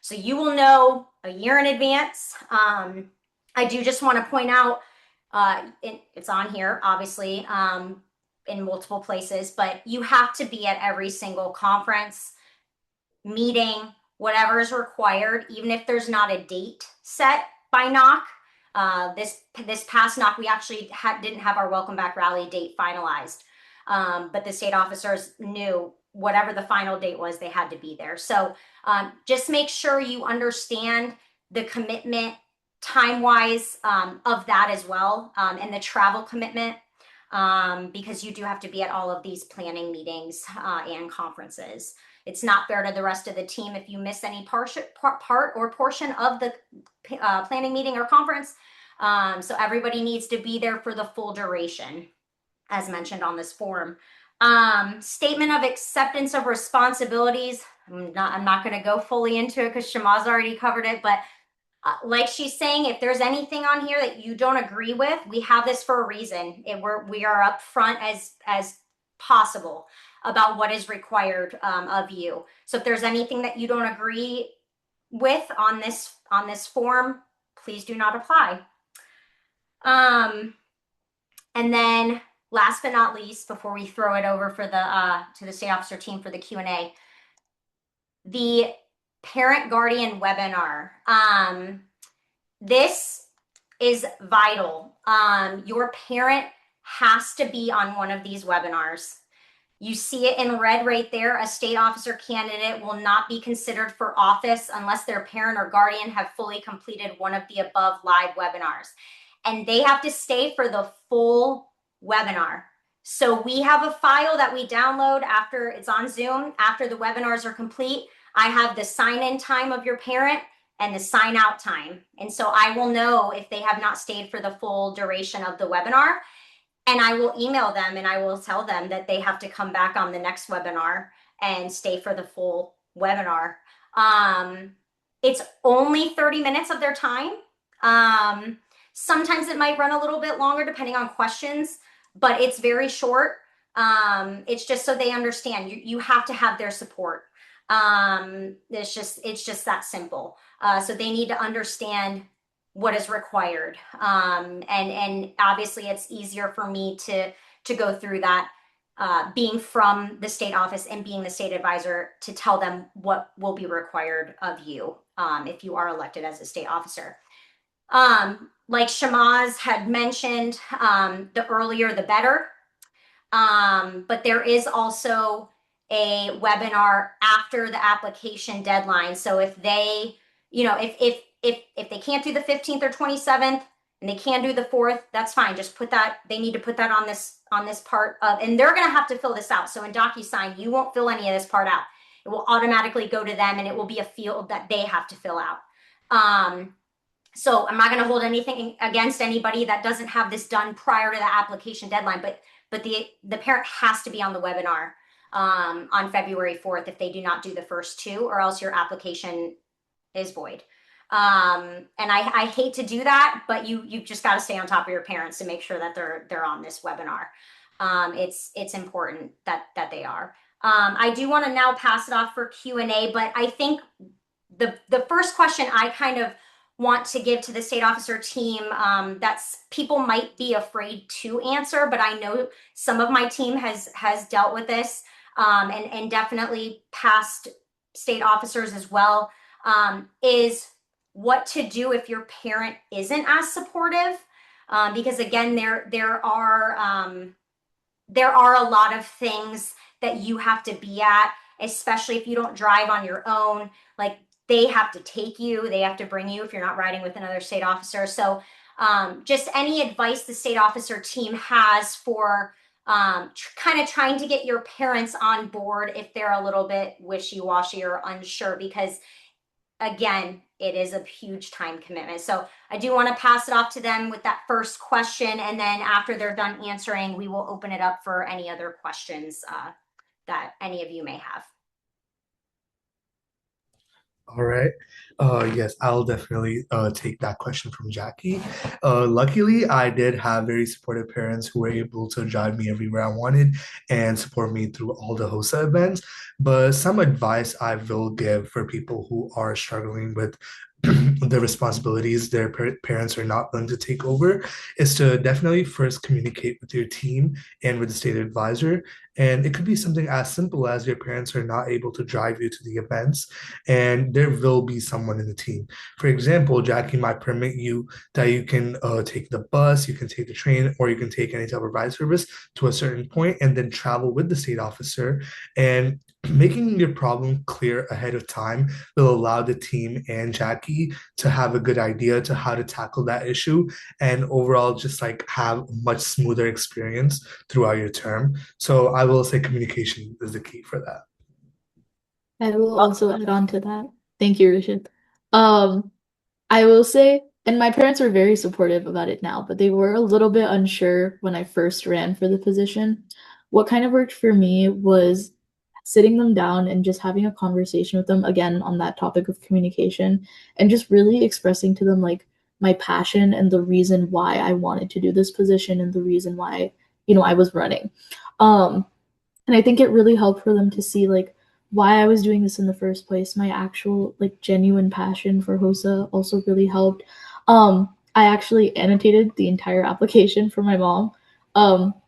So you will know a year in advance. I do just want to point out, it's on here, obviously, in multiple places, but you have to be at every single conference, meeting, whatever is required, even if there's not a date set by NOC. This past NOC, we actually didn't have our Welcome Back Rally date finalized, but the state officers knew whatever the final date was, they had to be there. So just make sure you understand the commitment time-wise of that as well, and the travel commitment, because you do have to be at all of these planning meetings and conferences. It's not fair to the rest of the team if you miss any part or portion of the planning meeting or conference. So everybody needs to be there for the full duration, as mentioned on this form. Statement of acceptance of responsibilities. I'm not going to go fully into it because Shamaz already covered it, but like she's saying, if there's anything on here that you don't agree with, we have this for a reason. We are upfront as possible about what is required of you. So if there's anything that you don't agree with on this form, please do not apply. And then last but not least, before we throw it over for to the state officer team for the Q&A, the parent guardian webinar. This is vital. Your parent has to be on one of these webinars. You see it in red right there. A state officer candidate will not be considered for office unless their parent or guardian have fully completed one of the above live webinars. And they have to stay for the full webinar. So we have a file that we download after it's on Zoom, after the webinars are complete. I have the sign-in time of your parent and the sign-out time. And so I will know if they have not stayed for the full duration of the webinar. And I will email them and I will tell them that they have to come back on the next webinar and stay for the full webinar. It's only 30 minutes of their time. Sometimes it might run a little bit longer depending on questions, but it's very short. It's just so they understand you have to have their support. It's just that simple. So they need to understand what is required. And obviously it's easier for me to go through that, being from the state office and being the state advisor, to tell them what will be required of you if you are elected as a state officer. Like Shamaz had mentioned, the earlier the better. But there is also a webinar after the application deadline. So if they, if they can't do the 15th or 27th and they can do the 4th, that's fine. Just put that, they need to put that on this part of, and they're going to have to fill this out. So in DocuSign, you won't fill any of this part out. It will automatically go to them and it will be a field that they have to fill out. So I'm not going to hold anything against anybody that doesn't have this done prior to the application deadline, but the parent has to be on the webinar on February 4th if they do not do the first two, or else your application is void. And I hate to do that, but you've just got to stay on top of your parents to make sure that they're on this webinar. It's important that they are. I do want to now pass it off for Q&A, but I think the first question I kind of want to give to the state officer team, that's people might be afraid to answer, but I know some of my team has dealt with this, and definitely past state officers as well, is what to do if your parent isn't as supportive, because again, there are a lot of things that you have to be at, especially if you don't drive on your own. Like, they have to take you, they have to bring you if you're not riding with another state officer. So just any advice the state officer team has for kind of trying to get your parents on board if they're a little bit wishy-washy or unsure, because again, it is a huge time commitment. So I do want to pass it off to them with that first question, and then after they're done answering, we will open it up for any other questions that any of you may have. All right. Yes, I'll definitely take that question from Jackie. Luckily, I did have very supportive parents who were able to drive me everywhere I wanted and support me through all the HOSA events. But some advice I will give for people who are struggling with the responsibilities their parents are not willing to take over is to definitely first communicate with your team and with the state advisor. And it could be something as simple as your parents are not able to drive you to the events, and there will be someone in the team. For example, Jackie might permit you that you can take the bus, you can take the train, or you can take any type of ride service to a certain point and then travel with the state officer. And making your problem clear ahead of time will allow the team and Jackie to have a good idea to how to tackle that issue and overall just like have a much smoother experience throughout your term. So I will say communication is the key for that. I will also add on to that. Thank you, Rishit. Um, I will say, and my parents were very supportive about it now, but they were a little bit unsure when I first ran for the position. What kind of worked for me was sitting them down and just having a conversation with them again on that topic of communication and just really expressing to them like my passion and the reason why I wanted to do this position and the reason why, I was running. Um, and I think it really helped for them to see like why I was doing this in the first place. My actual like genuine passion for HOSA also really helped. I actually annotated the entire application for my mom.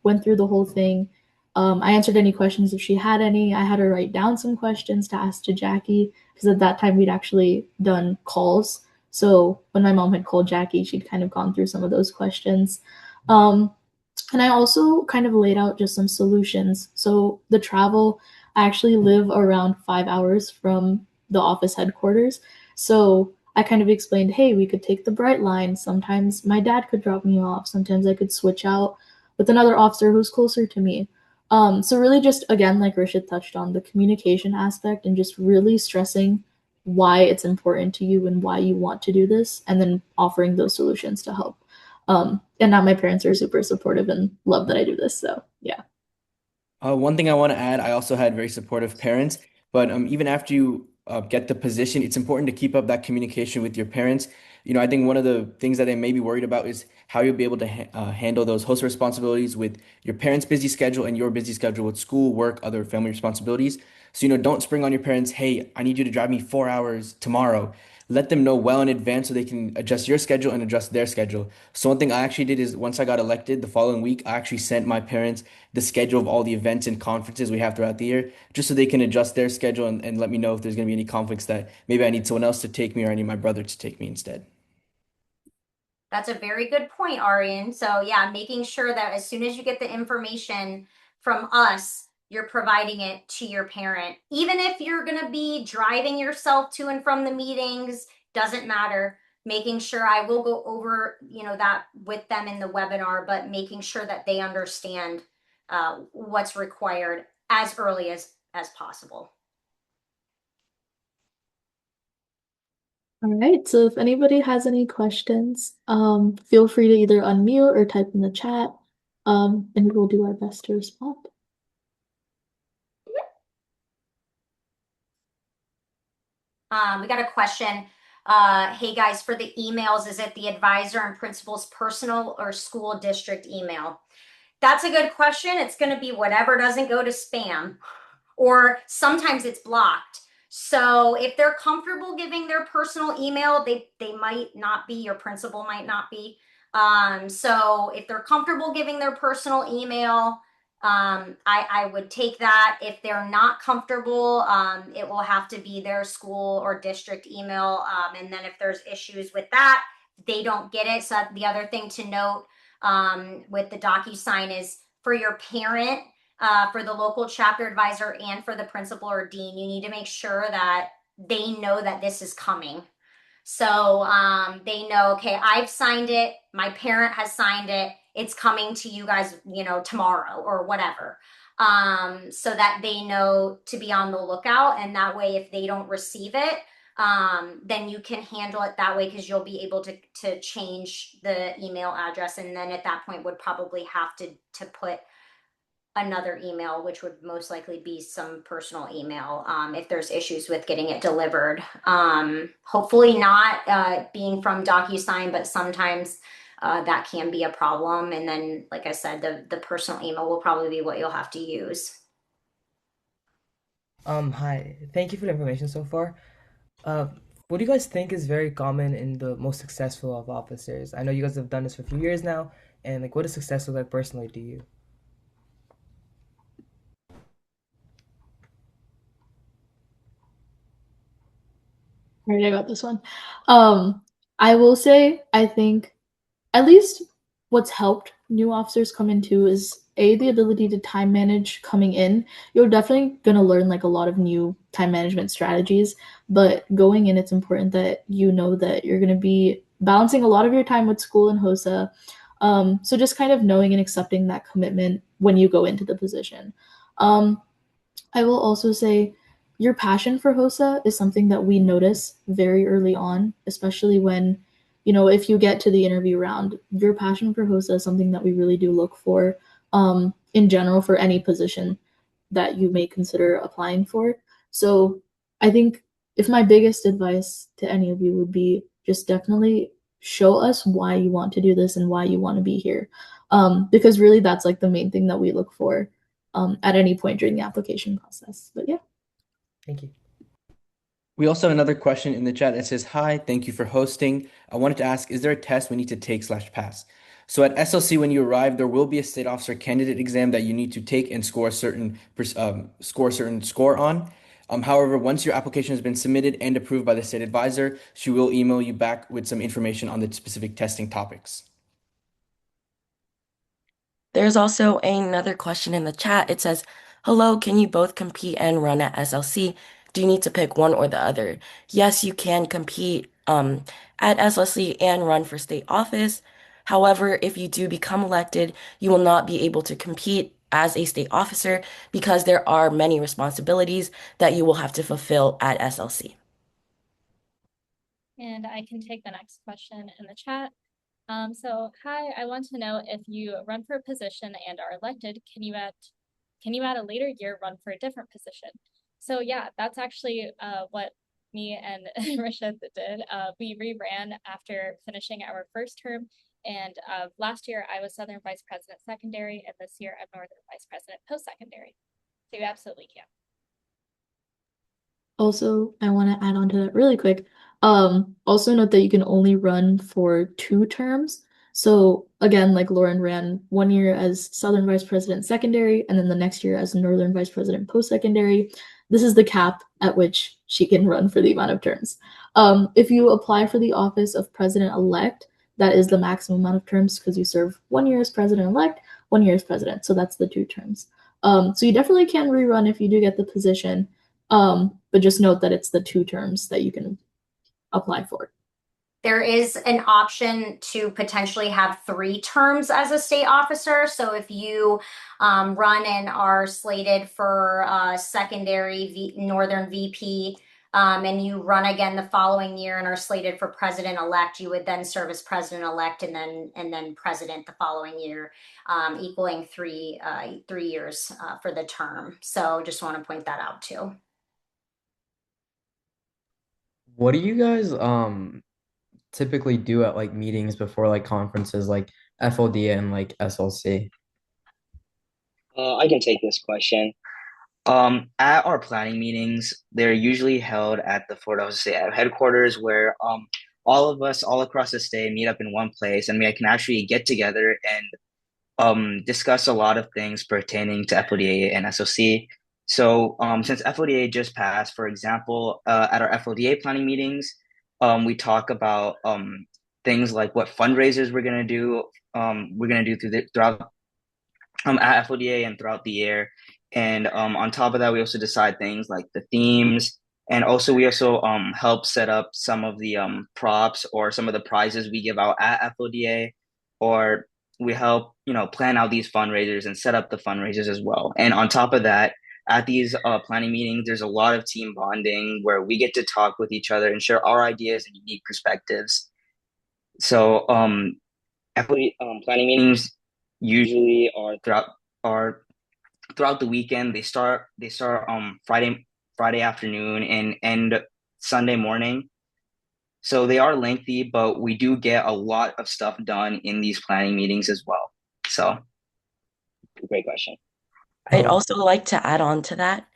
Went through the whole thing. I answered any questions if she had any. I had her write down some questions to ask to Jackie because at that time we'd actually done calls. So when my mom had called Jackie, she'd kind of gone through some of those questions. Um, and I also kind of laid out just some solutions. So the travel, I actually live around 5 hours from the office headquarters. So I kind of explained, hey, we could take the Bright Line. Sometimes my dad could drop me off. Sometimes I could switch out with another officer who's closer to me. So really just again, like Rishit touched on, the communication aspect and just really stressing why it's important to you and why you want to do this, and then offering those solutions to help. And now my parents are super supportive and love that I do this. So yeah. One thing I want to add, I also had very supportive parents, but even after you get the position, it's important to keep up that communication with your parents. I think one of the things that they may be worried about is how you'll be able to handle those host responsibilities with your parents' busy schedule and your busy schedule with school, work, other family responsibilities. So, don't spring on your parents, hey, I need you to drive me 4 hours tomorrow. Let them know well in advance so they can adjust your schedule and adjust their schedule. So one thing I actually did is once I got elected the following week, I actually sent my parents the schedule of all the events and conferences we have throughout the year, just so they can adjust their schedule and let me know if there's going to be any conflicts that maybe I need someone else to take me or I need my brother to take me instead. That's a very good point, Arian. So yeah, making sure that as soon as you get the information from us, you're providing it to your parent. Even if you're going to be driving yourself to and from the meetings, doesn't matter. Making sure I will go over, that with them in the webinar, but making sure that they understand what's required as early as possible. All right. So if anybody has any questions, feel free to either unmute or type in the chat, and we'll do our best to respond. We got a question. Hey guys, for the emails, is it the advisor and principal's personal or school district email? That's a good question. It's going to be whatever doesn't go to spam, or sometimes it's blocked. So if they're comfortable giving their personal email, they might not be, your principal might not be. So if they're comfortable giving their personal email, I would take that. If they're not comfortable, it will have to be their school or district email. And then if there's issues with that, they don't get it. So the other thing to note with the DocuSign is for your parent, for the local chapter advisor, and for the principal or dean, you need to make sure that they know that this is coming. So they know, okay, I've signed it, my parent has signed it, it's coming to you guys, tomorrow or whatever. So that they know to be on the lookout. And that way, if they don't receive it, then you can handle it that way, because you'll be able to change the email address. And then at that point would probably have to put another email, which would most likely be some personal email, if there's issues with getting it delivered. Hopefully not being from DocuSign, but sometimes that can be a problem. And then, like I said, the personal email will probably be what you'll have to use. Hi. Thank you for the information so far. What do you guys think is very common in the most successful of officers? I know you guys have done this for a few years now, and like, what does success look like personally to you? All right, I got this one. I will say, I think at least what's helped new officers come into is the ability to time manage coming in. You're definitely going to learn like a lot of new time management strategies, but going in, it's important that you know that you're going to be balancing a lot of your time with school and HOSA. So just kind of knowing and accepting that commitment when you go into the position. Um, I will also say your passion for HOSA is something that we notice very early on, especially when, if you get to the interview round, your passion for HOSA is something that we really do look for in general for any position that you may consider applying for. So I think if my biggest advice to any of you would be just definitely show us why you want to do this and why you want to be here. Because really that's like the main thing that we look for at any point during the application process. But yeah. Thank you. We also have another question in the chat that says, "Hi, thank you for hosting. I wanted to ask, is there a test we need to take/pass?" So at SLC, when you arrive, there will be a state officer candidate exam that you need to take and score a certain score on. However, once your application has been submitted and approved by the state advisor, she will email you back with some information on the specific testing topics. There's also another question in the chat. It says, "Hello, can you both compete and run at SLC? Do you need to pick one or the other?" Yes, you can compete at SLC and run for state office. However, if you do become elected, you will not be able to compete as a state officer because there are many responsibilities that you will have to fulfill at SLC. And I can take the next question in the chat. So hi, I want to know if you run for a position and are elected, can you at a later year run for a different position? So yeah, that's actually what me and Rashid did. We reran after finishing our first term, and last year I was Southern Vice President Secondary, and this year I'm Northern Vice President Post-Secondary. So you absolutely can. Also, I want to add on to that really quick. Also note that you can only run for 2 terms. So again, like Lauren ran 1 year as Southern Vice President Secondary, and then the next year as Northern Vice President Post-Secondary. This is the cap at which she can run for the amount of terms. If you apply for the office of President-elect, that is the maximum amount of terms because you serve 1 year as President-elect, 1 year as President. So that's the 2 terms. So you definitely can rerun if you do get the position. But just note that it's the 2 terms that you can apply for. There is an option to potentially have 3 terms as a state officer. So if you run and are slated for secondary Northern VP, and you run again the following year and are slated for president-elect, you would then serve as president-elect and then president the following year, equaling 3 years for the term. So just want to point that out too. What do you guys typically do at like meetings before like conferences like FODA and like SLC? I can take this question. At our planning meetings, they're usually held at the Florida HOSA State headquarters, where all of us all across the state meet up in one place, and we can actually get together and discuss a lot of things pertaining to FODA and SOC. So since FODA just passed, for example, at our FODA planning meetings, we talk about things like what fundraisers we're gonna do. Throughout at FODA and throughout the year. And on top of that, we also decide things like the themes. And also, we also help set up some of the props or some of the prizes we give out at FODA, or we help plan out these fundraisers and set up the fundraisers as well. And on top of that, at these planning meetings, there's a lot of team bonding where we get to talk with each other and share our ideas and unique perspectives. So FODA planning meetings usually are throughout the weekend. They start Friday afternoon and end Sunday morning. So they are lengthy, but we do get a lot of stuff done in these planning meetings as well. So great question. I'd also like to add on to that.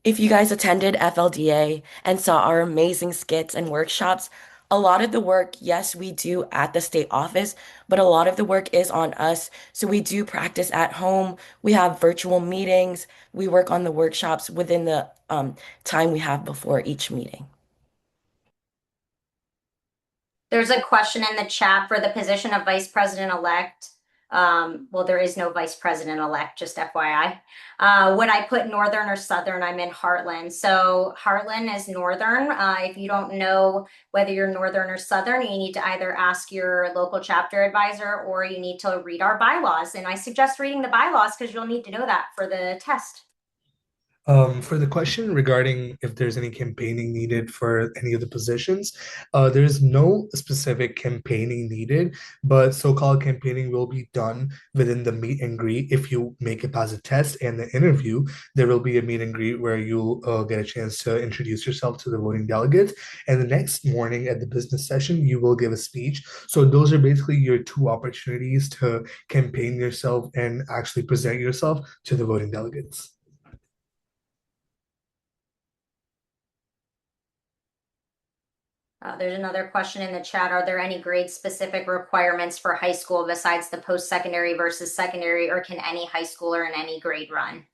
If you guys attended FLDA and saw our amazing skits and workshops, a lot of the work, yes, we do at the state office, but a lot of the work is on us. So we do practice at home. We have virtual meetings. We work on the workshops within the time we have before each meeting. There's a question in the chat for the position of Vice President-elect. Well, there is no vice president-elect, just FYI. Would I put Northern or Southern? I'm in Heartland. So Heartland is Northern. If you don't know whether you're Northern or Southern, you need to either ask your local chapter advisor or you need to read our bylaws. And I suggest reading the bylaws because you'll need to know that for the test. For the question regarding if there's any campaigning needed for any of the positions, there's no specific campaigning needed, but so-called campaigning will be done within the meet and greet. If you make it past the test and the interview, there will be a meet and greet where you'll get a chance to introduce yourself to the voting delegates. And the next morning at the business session, you will give a speech. So those are basically your two opportunities to campaign yourself and actually present yourself to the voting delegates. There's another question in the chat. Are there any grade specific requirements for high school besides the post-secondary versus secondary, or can any high schooler in any grade run?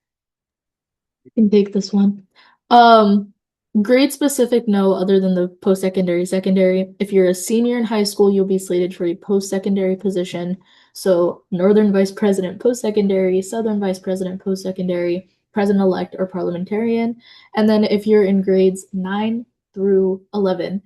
I can take this one. Grade specific, no, other than the post-secondary, secondary. If you're a senior in high school, you'll be slated for a post-secondary position. So Northern Vice President post-secondary, Southern Vice President post-secondary, President-elect or parliamentarian. And then if you're in grades 9 through 11,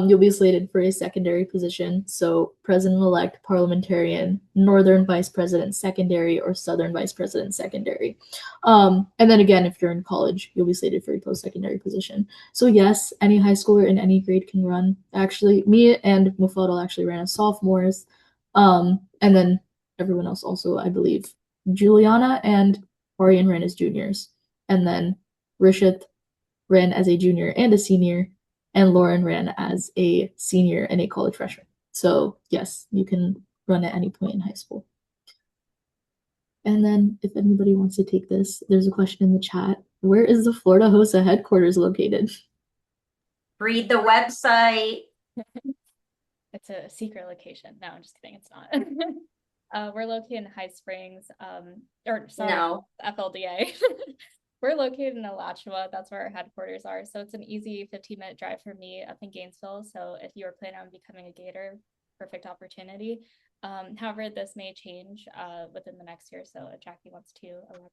you'll be slated for a secondary position. So President-elect, parliamentarian, Northern Vice President secondary, or Southern Vice President secondary. And then again, if you're in college, you'll be slated for a post-secondary position. So yes, any high schooler in any grade can run. Actually, me and Mufaddal actually ran as sophomores. And then everyone else also, I believe, Juliana and Arian ran as juniors. And then Rishit ran as a junior and a senior, and Lauren ran as a senior and a college freshman. So yes, you can run at any point in high school. And then if anybody wants to take this, there's a question in the chat. Where is the Florida HOSA headquarters located? Read the website. It's a secret location. No, I'm just kidding. It's not. We're located in High Springs, or sorry, No. FLDA. We're located in Alachua. That's where our headquarters are. So it's an easy 15-minute drive for me up in Gainesville. So if you were planning on becoming a Gator, perfect opportunity. However, this may change within the next year. So if Jackie wants to elaborate.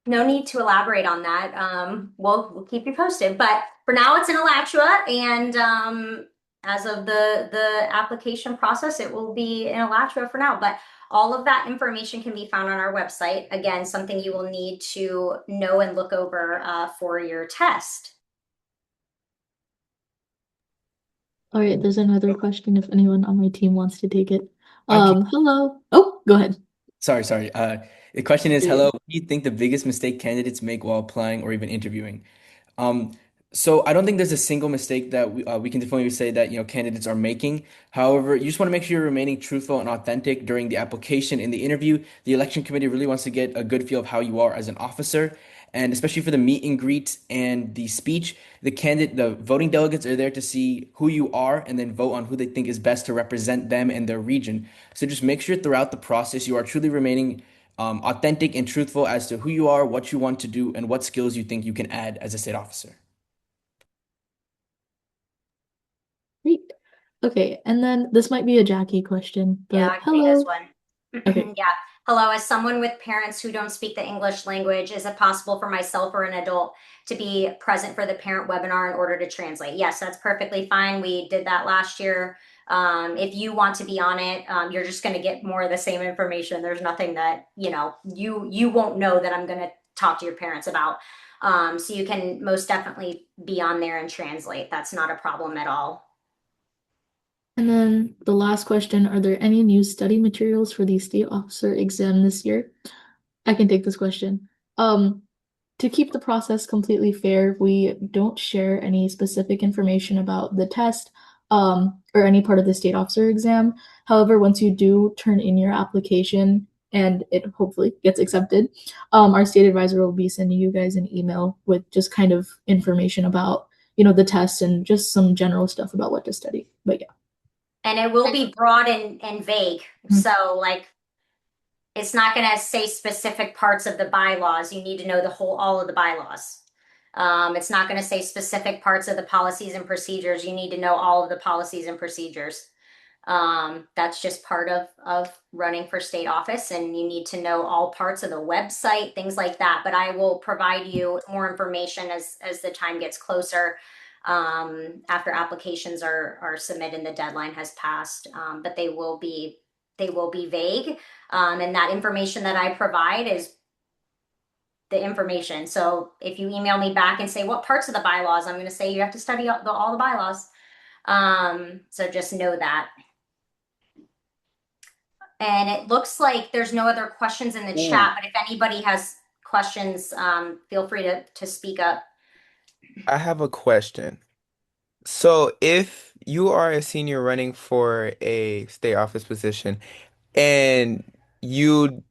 No need to elaborate on that. We'll keep you posted. But for now, it's in Alachua, and as of the application process, it will be in Alachua for now. But all of that information can be found on our website. Again, something you will need to know and look over for your test. All right, there's another question if anyone on my team wants to take it. I can- Hello. Oh, go ahead. Sorry. The question is, Yeah. hello, what do you think the biggest mistake candidates make while applying or even interviewing? So I don't think there's a single mistake that we can definitely say that, candidates are making. However, you just want to make sure you're remaining truthful and authentic during the application and the interview. The election committee really wants to get a good feel of how you are as an officer. And especially for the meet and greet and the speech, the voting delegates are there to see who you are and then vote on who they think is best to represent them and their region. So just make sure throughout the process you are truly remaining authentic and truthful as to who you are, what you want to do, and what skills you think you can add as a state officer. Great. Okay, and then this might be a Jackie question, but Yeah, I can take this one. Okay. Yeah. Hello, as someone with parents who don't speak the English language, is it possible for myself or an adult to be present for the parent webinar in order to translate? Yes, that's perfectly fine. We did that last year. If you want to be on it, you're just going to get more of the same information. There's nothing that, you won't know that I'm going to talk to your parents about. So you can most definitely be on there and translate. That's not a problem at all. And then the last question, are there any new study materials for the state officer exam this year? I can take this question. To keep the process completely fair, we don't share any specific information about the test, or any part of the state officer exam. However, once you do turn in your application and it hopefully gets accepted, our state advisor will be sending you guys an email with just kind of information about, the test and just some general stuff about what to study. But yeah. And it will be broad and vague. So like, it's not going to say specific parts of the bylaws. You need to know all of the bylaws. It's not going to say specific parts of the policies and procedures. You need to know all of the policies and procedures. That's just part of running for state office, and you need to know all parts of the website, things like that. But I will provide you more information as the time gets closer, after applications are submitted and the deadline has passed. But they will be vague, and that information that I provide is the information. So if you email me back and say what parts of the bylaws, I'm going to say you have to study all the bylaws. So just know that. And it looks like there's no other questions in the chat, but if anybody has questions, feel free to speak up. I have a question. So, if you are a senior running for a state office position and you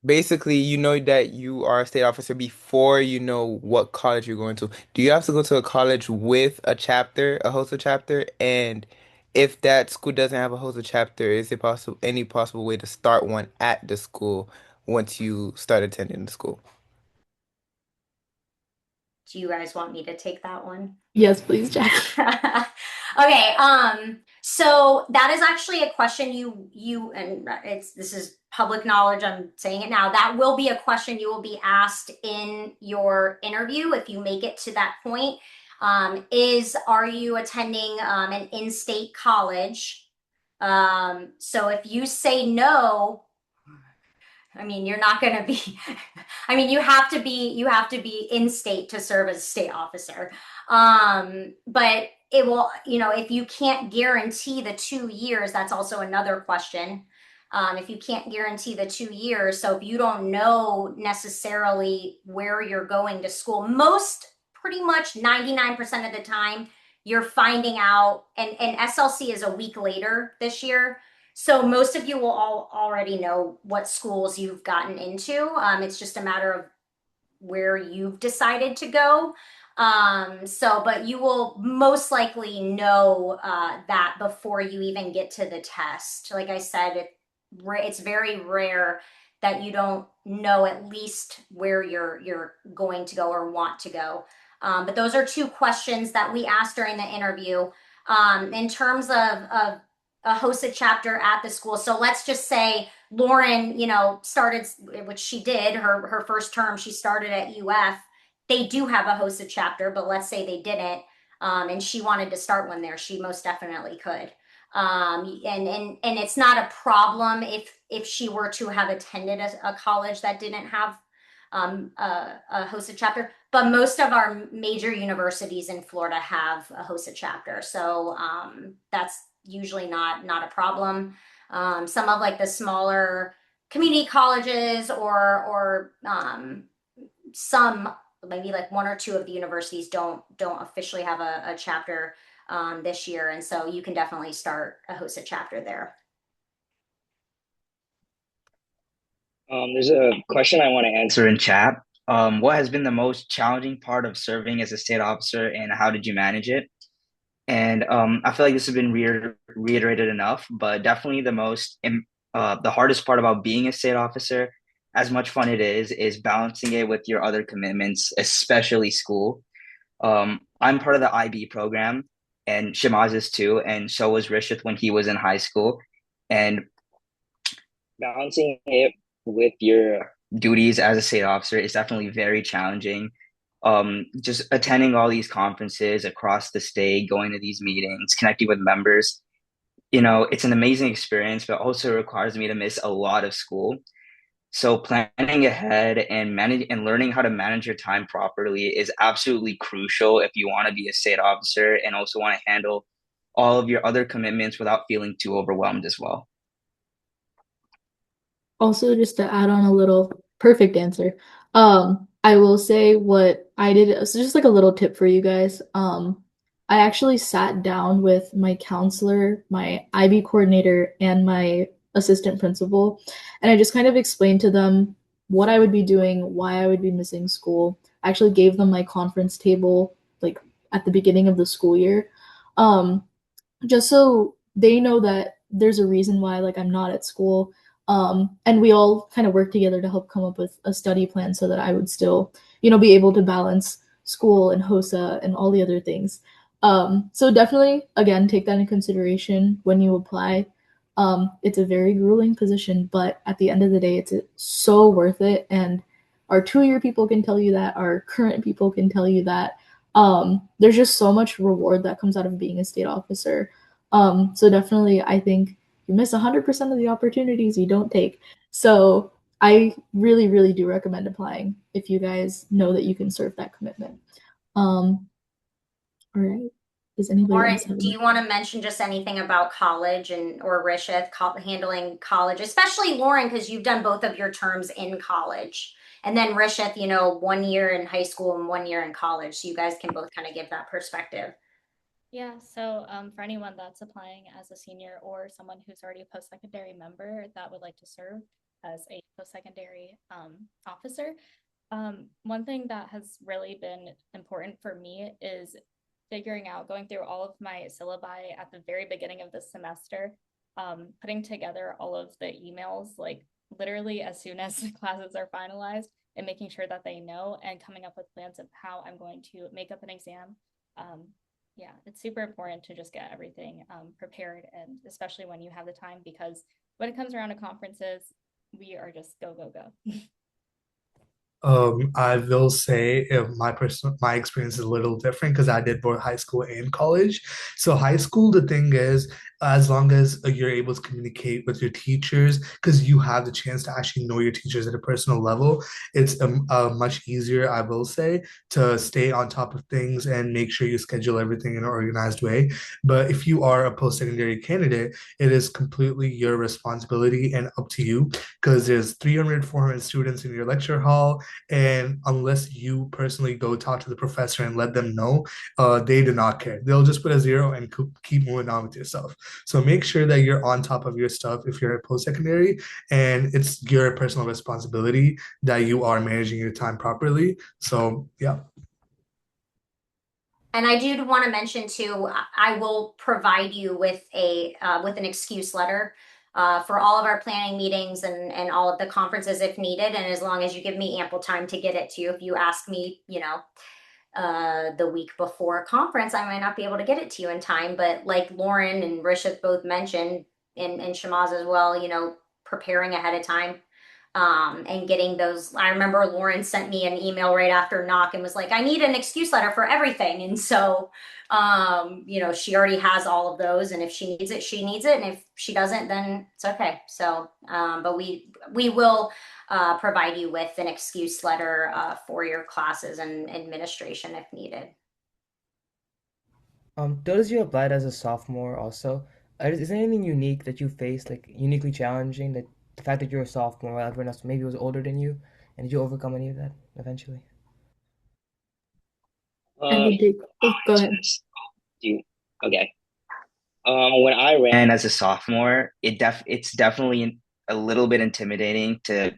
basically you know that you are a state officer before you know what college you're going to, do you have to go to a college with a chapter, a HOSA chapter? And if that school doesn't have a HOSA chapter, is it possible any possible way to start one at the school once you start attending the school? Do you guys want me to take that one? Yes, please, Jack. Okay, so that is actually a question you and this is public knowledge, I'm saying it now. That will be a question you will be asked in your interview if you make it to that point. Are you attending an in-state college? So if you say no, I mean, you're not going to be, I mean, you have to be in state to serve as a state officer. But it will, if you can't guarantee the 2 years, that's also another question. If you can't guarantee the 2 years, so if you don't know necessarily where you're going to school, pretty much 99% of the time, you're finding out, and SLC is a week later this year. So most of you will all already know what schools you've gotten into. It's just a matter of where you've decided to go. But you will most likely know that before you even get to the test. Like I said, it's very rare that you don't know at least where you're going to go or want to go. But those are 2 questions that we asked during the interview. In terms of a HOSA chapter at the school. So let's just say Lauren, started, which she did, her first term, she started at UF. They do have a HOSA chapter, but let's say they didn't, and she wanted to start one there. She most definitely could. And it's not a problem if she were to have attended a college that didn't have a HOSA chapter, but most of our major universities in Florida have a HOSA chapter. So that's usually not a problem. Some of like the smaller community colleges or some, maybe like 1 or 2 of the universities don't officially have a chapter this year. And so you can definitely start a HOSA chapter there. There's a question I want to answer in chat. What has been the most challenging part of serving as a state officer, and how did you manage it? And I feel like this has been reiterated enough, but definitely the hardest part about being a state officer, as much fun it is balancing it with your other commitments, especially school. I'm part of the IB program, and Shimaz is too, and so was Rishith when he was in high school. And balancing it with your duties as a state officer is definitely very challenging. Just attending all these conferences across the state, going to these meetings, connecting with members, it's an amazing experience, but also requires me to miss a lot of school. So planning ahead and learning how to manage your time properly is absolutely crucial if you want to be a state officer and also want to handle all of your other commitments without feeling too overwhelmed as well. Also, just to add on a little perfect answer, I will say what I did. So just like a little tip for you guys. I actually sat down with my counselor, my IB coordinator, and my assistant principal, and I just kind of explained to them what I would be doing, why I would be missing school. I actually gave them my conference table like at the beginning of the school year, just so they know that there's a reason why like I'm not at school. And we all kind of work together to help come up with a study plan so that I would still, be able to balance school and HOSA and all the other things. So definitely, again, take that into consideration when you apply. It's a very grueling position, but at the end of the day, it's so worth it. And our 2 year people can tell you that, our current people can tell you that. There's just so much reward that comes out of being a state officer. So definitely, I think you miss 100% of the opportunities you don't take. So I really, really do recommend applying if you guys know that you can serve that commitment. Um, all right. Does anybody else Lauren, have do any? you want to mention just anything about college and or Rishith handling college, especially Lauren, because you've done both of your terms in college, and then Rishith, 1 year in high school and 1 year in college, so you guys can both kind of give that perspective. Yeah, so for anyone that's applying as a senior or someone who's already a post-secondary member that would like to serve as a post-secondary officer, one thing that has really been important for me is figuring out, going through all of my syllabi at the very beginning of the semester, putting together all of the emails, like literally as soon as the classes are finalized, and making sure that they know and coming up with plans of how I'm going to make up an exam. Yeah, it's super important to just get everything prepared, and especially when you have the time, because when it comes around to conferences, we are just go, go, go. I will say my experience is a little different because I did both high school and college. So high school, the thing is, as long as you're able to communicate with your teachers, because you have the chance to actually know your teachers at a personal level, it's much easier, I will say, to stay on top of things and make sure you schedule everything in an organized way. But if you are a post-secondary candidate, it is completely your responsibility and up to you because there's 300, 400 students in your lecture hall, and unless you personally go talk to the professor and let them know, they do not care. They'll just put a zero and keep moving on with yourself. So make sure that you're on top of your stuff if you're at post-secondary, and it's your personal responsibility that you are managing your time properly. So yeah. And I do want to mention too, I will provide you with with an excuse letter for all of our planning meetings and all of the conferences if needed. And as long as you give me ample time to get it to you, if you ask me, the week before a conference, I might not be able to get it to you in time. But like Lauren and Rishith both mentioned, and Shamaz as well, preparing ahead of time, and getting those. I remember Lauren sent me an email right after knock and was like, I need an excuse letter for everything. And so, she already has all of those. And if she needs it, she needs it. And if she doesn't, then it's okay. So, but we will provide you with an excuse letter for your classes and administration if needed. Those you applied as a sophomore also, is there anything unique that you faced, like uniquely challenging, that the fact that you're a sophomore while everyone else maybe was older than you, and did you overcome any of that eventually? I Um, can take. Oh, go ahead. do you, okay. When I ran as a sophomore, it's definitely a little bit intimidating to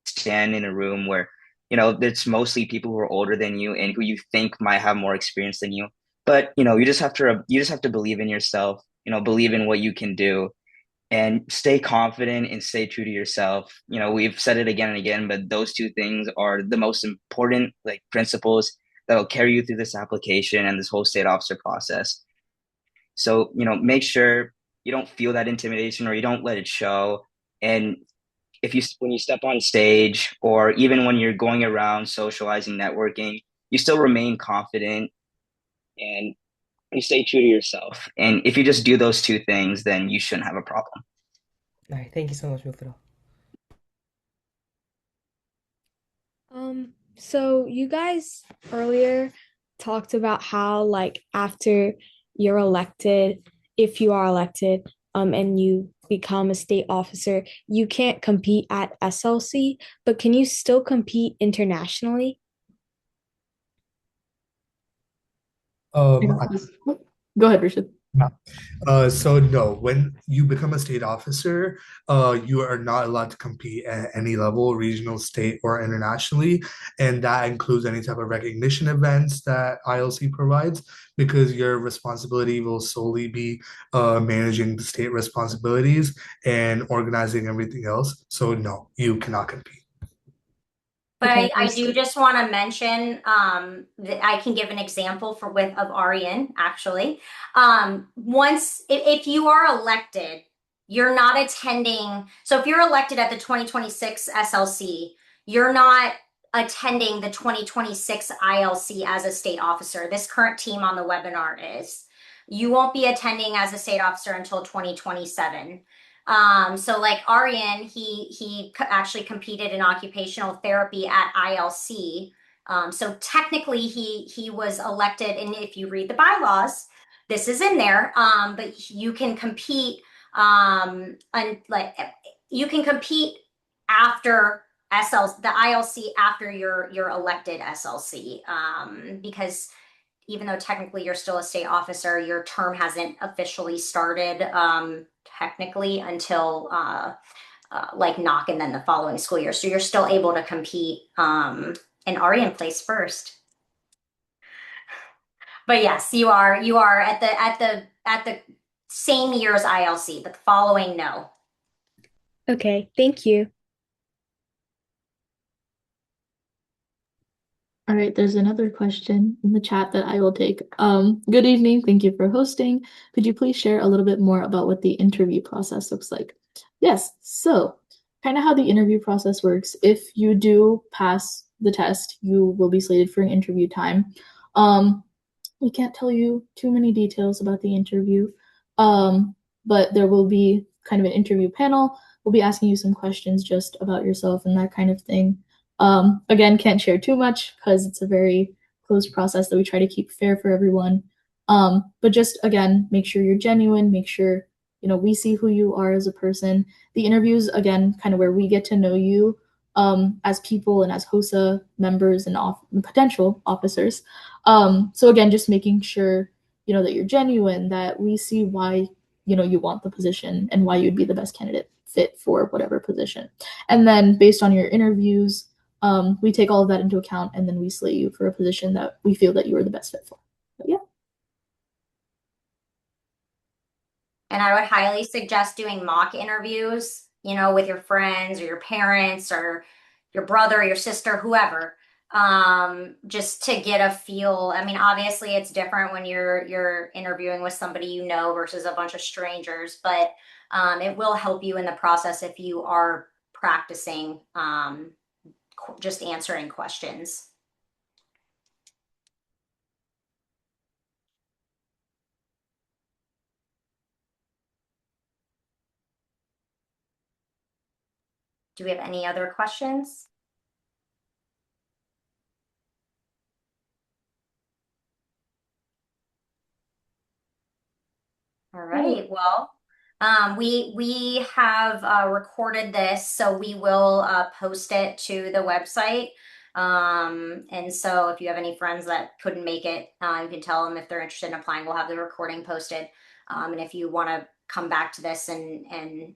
stand in a room where, it's mostly people who are older than you and who you think might have more experience than you. But, you just have to believe in yourself, believe in what you can do and stay confident and stay true to yourself. We've said it again and again, but those two things are the most important like principles that will carry you through this application and this whole state officer process. So, make sure you don't feel that intimidation or you don't let it show. And when you step on stage or even when you're going around socializing, networking, you still remain confident and you stay true to yourself. And if you just do those two things, then you shouldn't have a problem. All right, thank you so much, Wilfredo. So you guys earlier talked about how like after you're elected, if you are elected, and you become a state officer, you can't compete at SLC, but can you still compete internationally? I Um, got this. Go ahead, Richard. yeah. So no, when you become a state officer, you are not allowed to compete at any level, regional, state, or internationally, and that includes any type of recognition events that ILC provides, because your responsibility will solely be managing the state responsibilities and organizing everything else. So no, you cannot compete. But Okay, I do just want to mention that I can give an example of Aryan actually. Once if you are elected, you're not attending. So if you're elected at the 2026 SLC, you're not attending the 2026 ILC as a state officer. This current team on the webinar is. You won't be attending as a state officer until 2027. So like Aryan, he actually competed in occupational therapy at ILC. So technically he was elected, and if you read the bylaws, this is in there. But you can compete and like you can compete after the ILC after your elected SLC. Because even though technically you're still a state officer, your term hasn't officially started technically until like knock and then the following school year. So you're still able to compete and Aryan placed first. But yes, you are at the same year as ILC, but the following no. Okay, thank you. All right, there's another question in the chat that I will take. Good evening. Thank you for hosting. Could you please share a little bit more about what the interview process looks like? Yes, so kind of how the interview process works. If you do pass the test, you will be slated for an interview time. We can't tell you too many details about the interview, but there will be kind of an interview panel. We'll be asking you some questions just about yourself and that kind of thing. Again, can't share too much because it's a very closed process that we try to keep fair for everyone. But just again, make sure you're genuine, make sure we see who you are as a person. The interviews, again, kind of where we get to know you as people and as HOSA members and potential officers. So again, just making sure that you're genuine, that we see why you want the position and why you'd be the best candidate fit for whatever position. And then based on your interviews, we take all of that into account and then we slate you for a position that we feel that you are the best fit for. But yeah. And I would highly suggest doing mock interviews, with your friends or your parents or your brother, your sister, whoever, just to get a feel. I mean, obviously it's different when you're interviewing with somebody versus a bunch of strangers, but it will help you in the process if you are practicing just answering questions. Do we have any other questions? All right. Well, we have recorded this, so we will post it to the website. And so if you have any friends that couldn't make it, you can tell them if they're interested in applying. We'll have the recording posted. And if you want to come back to this and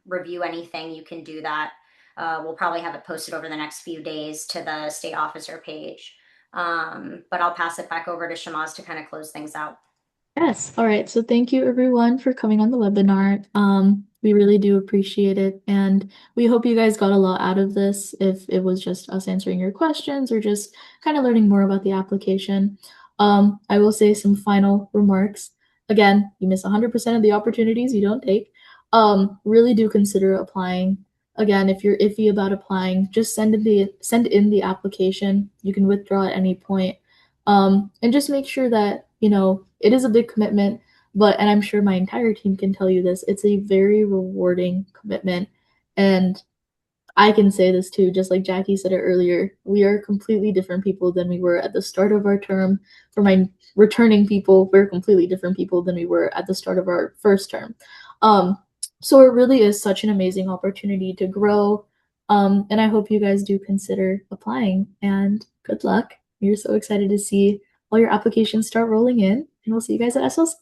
review anything, you can do that. We'll probably have it posted over the next few days to the state officer page. But I'll pass it back over to Shamaz to kind of close things out. Yes. All right. So thank you everyone for coming on the webinar. We really do appreciate it. And we hope you guys got a lot out of this, if it was just us answering your questions or just kind of learning more about the application. I will say some final remarks. Again, you miss 100% of the opportunities you don't take. Really do consider applying. Again, if you're iffy about applying, just send in the application. You can withdraw at any point. And just make sure that it is a big commitment, and I'm sure my entire team can tell you this, it's a very rewarding commitment. And I can say this too, just like Jackie said it earlier, we are completely different people than we were at the start of our term. For my returning people, we're completely different people than we were at the start of our first term. So it really is such an amazing opportunity to grow. And I hope you guys do consider applying, and good luck. We're so excited to see all your applications start rolling in, and we'll see you guys at SLC.